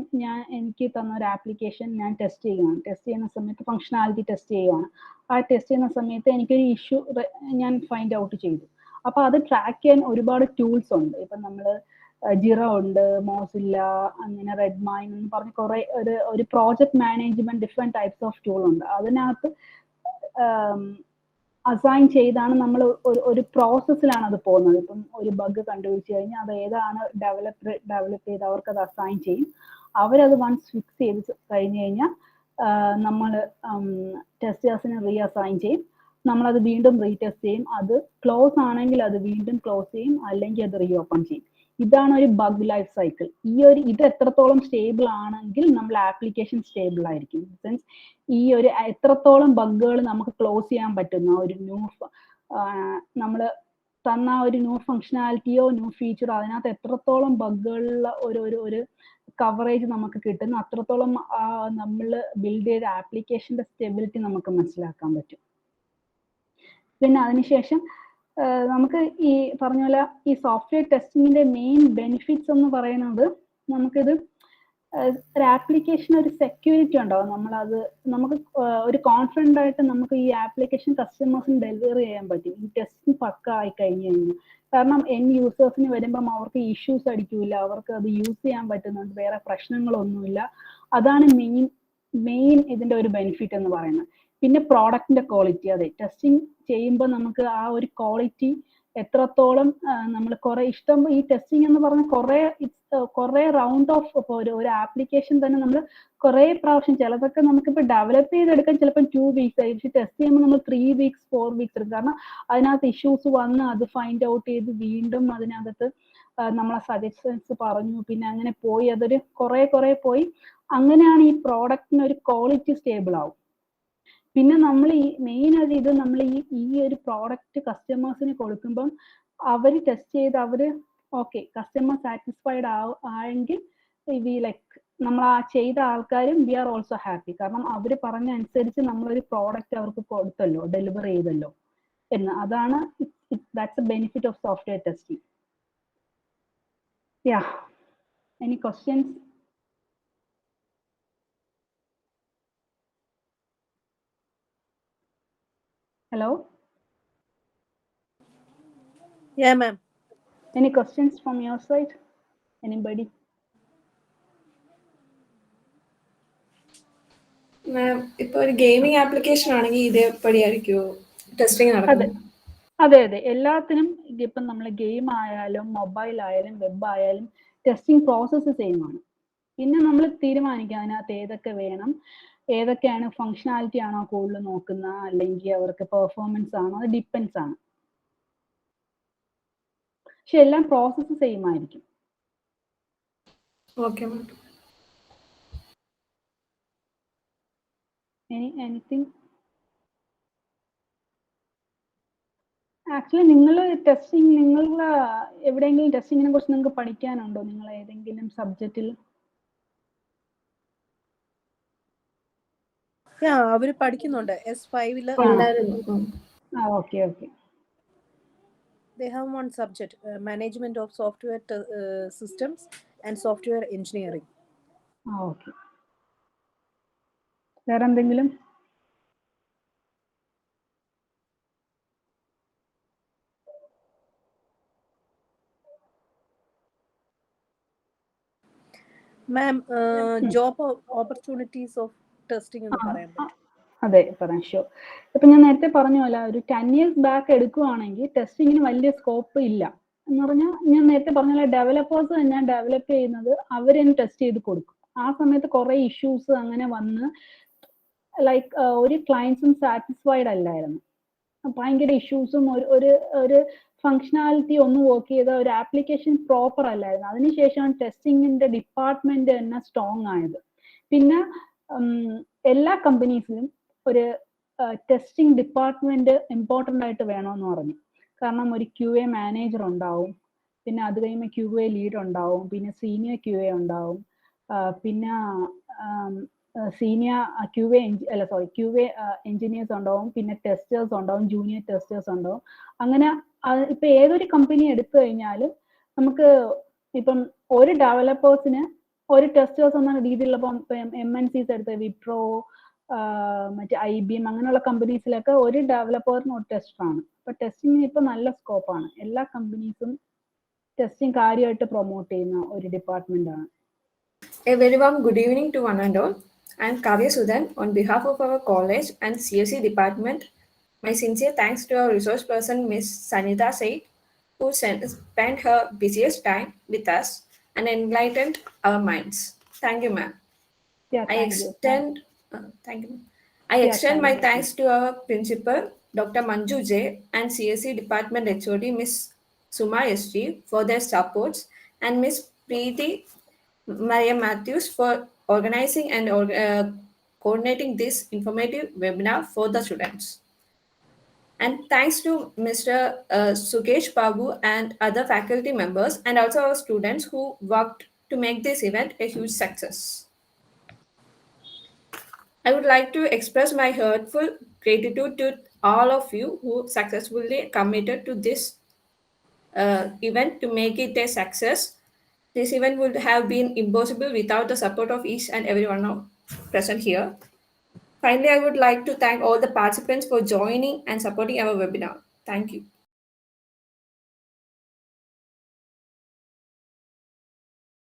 എനിക്ക് തന്ന ഒരു ആപ്ലിക്കേഷൻ ഞാൻ ടെസ്റ്റ് ചെയ്യുന്ന സമയത്ത് ഫങ്ഷണാലിറ്റി ടെസ്റ്റ് ചെയ്യുകയാണ്. ആ ടെസ്റ്റ് ചെയ്യുന്ന സമയത്ത് എനിക്കൊരു ഇഷ്യൂ ഞാൻ ഫൈൻഡ് ഔട്ട് ചെയ്തു. അപ്പോൾ അത് ട്രാക്ക് ചെയ്യാൻ ഒരുപാട് ടൂൾസ് ഉണ്ട്. ഇപ്പം നമ്മൾ ജിറ ഉണ്ട്, മോസില്ല, അങ്ങനെ റെഡ്മൈൻ എന്ന് പറഞ്ഞ് കുറെ ഒരു project management different types of tool ഉണ്ട്. അതിനകത്ത് അസൈൻ ചെയ്താണ് നമ്മൾ ഒരു പ്രോസസ്സിലാണ് അത് പോകുന്നത്. ഇപ്പം ഒരു ബഗ് കണ്ടുപിടിച്ച് കഴിഞ്ഞാൽ അത് ഏതാണ് ഡെവലപ്പ് ചെയ്ത് അവർക്ക് അത് അസൈൻ ചെയ്യും. അവരത് വൺസ് ഫിക്സ് ചെയ്ത് കഴിഞ്ഞ് കഴിഞ്ഞാൽ നമ്മൾ ടെസ്റ്റേഴ്സിന് റീ അസൈൻ ചെയ്യും. നമ്മളത് വീണ്ടും റീടെസ്റ്റ് ചെയ്യും. അത് ക്ലോസ് ആണെങ്കിൽ അത് വീണ്ടും ക്ലോസ് ചെയ്യും, അല്ലെങ്കിൽ അത് റീ ഓപ്പൺ ചെയ്യും. ഇതാണ് ഒരു ബഗ് ലൈഫ് സൈക്കിൾ. ഇത് എത്രത്തോളം സ്റ്റേബിൾ ആണെങ്കിൽ നമ്മൾ ആപ്ലിക്കേഷൻ സ്റ്റേബിൾ ആയിരിക്കും. മീൻസ് ഈ ഒരു എത്രത്തോളം ബഗ്ഗുകൾ നമുക്ക് ക്ലോസ് ചെയ്യാൻ പറ്റുന്ന ഒരു നമ്മൾ തന്ന ഒരു ന്യൂ ഫങ്ഷനാലിറ്റിയോ ന്യൂ ഫീച്ചറോ അതിനകത്ത് എത്രത്തോളം ബഗ്ഗുകളുള്ള ഒരു കവറേജ് നമുക്ക് കിട്ടുന്നു, അത്രത്തോളം നമ്മൾ ബിൽഡ് ചെയ്ത ആപ്ലിക്കേഷന്റെ സ്റ്റെബിലിറ്റി നമുക്ക് മനസ്സിലാക്കാൻ പറ്റും. പിന്നെ അതിനുശേഷം നമുക്ക് ഈ പറഞ്ഞ പോലെ ഈ സോഫ്റ്റ്വെയർ ടെസ്റ്റിങ്ങിന്റെ മെയിൻ ബെനിഫിറ്റ്സ് എന്ന് പറയുന്നത്, നമുക്കിത് ഒരു ആപ്ലിക്കേഷൻ ഒരു സെക്യൂരിറ്റി ഉണ്ടാവും. നമുക്ക് ഒരു കോൺഫിഡന്റ് ആയിട്ട് നമുക്ക് ഈ ആപ്ലിക്കേഷൻ കസ്റ്റമേഴ്സിന് ഡെലിവർ ചെയ്യാൻ പറ്റും ഈ ടെസ്റ്റിംഗ് പക്ക ആയി കഴിഞ്ഞു കഴിഞ്ഞാൽ. കാരണം എൻഡ് യൂസേഴ്സിന് വരുമ്പം അവർക്ക് ഇഷ്യൂസ് അടിക്കൂല, അവർക്ക് അത് യൂസ് ചെയ്യാൻ പറ്റുന്നുണ്ട്, വേറെ പ്രശ്നങ്ങളൊന്നുമില്ല. അതാണ് മെയിൻ ഇതിന്റെ ഒരു ബെനിഫിറ്റ് എന്ന് പറയുന്നത്. പിന്നെ പ്രോഡക്റ്റിന്റെ ക്വാളിറ്റി, അതെ, ടെസ്റ്റിംഗ് ചെയ്യുമ്പോൾ നമുക്ക് ആ ഒരു ക്വാളിറ്റി എത്രത്തോളം നമ്മൾ ഈ ടെസ്റ്റിംഗ് എന്ന് പറഞ്ഞ കുറെ റൗണ്ട് ഓഫ് ഒരു ആപ്ലിക്കേഷൻ തന്നെ നമ്മൾ കുറെ പ്രാവശ്യം, ചിലതൊക്കെ നമുക്കിപ്പോൾ ഡെവലപ്പ് ചെയ്തെടുക്കാൻ ചിലപ്പോൾ 2 weeks ആയി, പക്ഷെ ടെസ്റ്റ് ചെയ്യുമ്പോൾ നമ്മൾ 3 weeks 4 weeks എടുക്കും. കാരണം അതിനകത്ത് ഇഷ്യൂസ് വന്ന് അത് ഫൈൻഡ് ഔട്ട് ചെയ്ത് വീണ്ടും അതിനകത്ത് നമ്മളെ സജഷൻസ് പറഞ്ഞു, പിന്നെ അങ്ങനെ പോയി അതൊരു കുറെ പോയി. അങ്ങനെയാണ് ഈ പ്രോഡക്റ്റിന് ഒരു ക്വാളിറ്റി സ്റ്റേബിൾ ആവും. പിന്നെ നമ്മൾ ഈ മെയിൻ ആയിട്ട് ഇത് നമ്മൾ ഈ ഒരു പ്രോഡക്റ്റ് കസ്റ്റമേഴ്സിന് കൊടുക്കുമ്പം അവർ ടെസ്റ്റ് ചെയ്ത് ഓക്കെ കസ്റ്റമർ സാറ്റിസ്ഫൈഡ് ആയെങ്കിൽ നമ്മൾ ആ ചെയ്ത ആൾക്കാരും വി ആർ ഓൾസോ ഹാപ്പി. കാരണം അവർ പറഞ്ഞ അനുസരിച്ച് നമ്മളൊരു പ്രോഡക്റ്റ് അവർക്ക് കൊടുത്തല്ലോ, ഡെലിവർ ചെയ്തല്ലോ എന്ന്. അതാണ് that's A benefit of software testing. Yeah, any questions? Hello? Yeah, ma'am. Any questions from your side? Anybody? മാം, ഇപ്പൊ ഒരു ഗെയിമിംഗ് ആപ്ലിക്കേഷൻ ആണെങ്കിൽ ഇതേപടിയായിരിക്കുമോ ടെസ്റ്റിംഗ് നടക്കുന്നത്? അതെ, എല്ലാത്തിനും ഇപ്പം നമ്മൾ ഗെയിം ആയാലും മൊബൈൽ ആയാലും വെബ് ആയാലും ടെസ്റ്റിംഗ് പ്രോസസ്സ് സെയിം ആണ്. പിന്നെ നമ്മൾ തീരുമാനിക്കുക അതിനകത്ത് ഏതൊക്കെ വേണം, ഏതൊക്കെയാണ് ഫങ്ഷനാലിറ്റി ആണോ കൂടുതൽ നോക്കുന്ന, അല്ലെങ്കിൽ അവർക്ക് പെർഫോമൻസ് ആണോ, അത് ഡിപ്പെൻസ് ആണ്. പക്ഷെ എല്ലാം പ്രോസസ്സ് സെയിം ആയിരിക്കും. Okay ma'am. എനിത്തിങ്? ആക്ച്വലി നിങ്ങൾ എവിടെയെങ്കിലും ടെസ്റ്റിങ്ങിനെ കുറിച്ച് നിങ്ങൾക്ക് പഠിക്കാനുണ്ടോ, നിങ്ങൾ ഏതെങ്കിലും സബ്ജക്റ്റിൽ? അവര് പഠിക്കുന്നുണ്ട് S5-ല്. Okay. They have one subject, management of software systems and software engineering. Okay. വേറെ എന്തെങ്കിലും? മാം, ജോബ് ഓപ്പർച്യൂണിറ്റീസ് ഓഫ് ടെസ്റ്റിംഗ് എന്ന് പറയാൻ പറ്റും? അതെ, പറയാം. ഷുവർ. ഇപ്പൊ ഞാൻ നേരത്തെ പറഞ്ഞ പോലെ ഒരു 10 years ബാക്ക് എടുക്കുവാണെങ്കിൽ ടെസ്റ്റിങ്ങിന് വലിയ സ്കോപ്പ് ഇല്ല. എന്ന് പറഞ്ഞാൽ ഞാൻ നേരത്തെ പറഞ്ഞ പോലെ ഡെവലപ്പേഴ്സ് തന്നെ ഡെവലപ്പ് ചെയ്യുന്നത് അവർ തന്നെ ടെസ്റ്റ് ചെയ്ത് കൊടുക്കും. ആ സമയത്ത് കുറെ ഇഷ്യൂസ് അങ്ങനെ വന്ന് ലൈക്ക് ഒരു ക്ലയൻസും സാറ്റിസ്ഫൈഡ് അല്ലായിരുന്നു. ഭയങ്കര ഇഷ്യൂസും ഒരു ഫങ്ഷണാലിറ്റി ഒന്നും വർക്ക് ചെയ്ത ഒരു ആപ്ലിക്കേഷൻ പ്രോപ്പർ അല്ലായിരുന്നു. അതിനുശേഷമാണ് ടെസ്റ്റിങ്ങിന്റെ ഡിപ്പാർട്ട്മെന്റ് തന്നെ സ്ട്രോങ് ആയത്. പിന്നെ എല്ലാ കമ്പനീസിലും ഒരു ടെസ്റ്റിംഗ് ഡിപ്പാർട്ട്മെന്റ് ഇമ്പോർട്ടൻ്റ് ആയിട്ട് വേണമെന്ന് പറഞ്ഞു. കാരണം ഒരു QA മാനേജർ ഉണ്ടാവും, പിന്നെ അത് കഴിയുമ്പോൾ QA ലീഡ് ഉണ്ടാവും, പിന്നെ സീനിയർ QA ഉണ്ടാവും, പിന്നെ സീനിയർ QA എഞ്ചിനീയേഴ്സ് ഉണ്ടാവും, പിന്നെ ടെസ്റ്റേഴ്സ് ഉണ്ടാവും, ജൂനിയർ ടെസ്റ്റേഴ്സ് ഉണ്ടാവും. അങ്ങനെ ഇപ്പൊ ഏതൊരു കമ്പനി എടുത്തു കഴിഞ്ഞാലും നമുക്ക് ഇപ്പം ഒരു ഡെവലപ്പേഴ്സിന് ഒരു ടെസ്റ്റേഴ്സ് എന്ന രീതിയിലുള്ള MNCs എടുത്ത് വിപ്രോ, മറ്റേ IBM അങ്ങനെയുള്ള കമ്പനീസിലൊക്കെ ഒരു ഡെവലപ്പേറിന് ഒരു ടെസ്റ്ററാണ്. അപ്പൊ ടെസ്റ്റിങ്ങിന് ഇപ്പൊ നല്ല സ്കോപ്പാണ്. എല്ലാ കമ്പനീസും ടെസ്റ്റിംഗ് കാര്യമായിട്ട് പ്രൊമോട്ട് ചെയ്യുന്ന ഒരു ഡിപ്പാർട്ട്മെന്റ് ആണ്. A very warm good evening to one and all. I am Kavya Sudan. On behalf of our college and CSE department, my sincere thanks to our resource person, Ms. Sanita Said, who spent her busiest time with us and enlightened our minds. Thank you, ma'am. Yeah, I thank you. thank you. I extend my thanks to our principal, Dr. Manju J, and CSE department HOD, Ms. Suma SG, for their supports, and Ms. Preeti Maria Matthews for organizing and coordinating this informative webinar for the students. And thanks to Mr. Sukesh Babu and other faculty members, and also our students who worked to make this event a huge success. I would like to express my heartfelt gratitude to all of you who successfully committed to this event to make it a success. This event would have been impossible without the support of each and everyone present here. Finally, I would like to thank all the participants for joining and supporting our webinar. Thank you.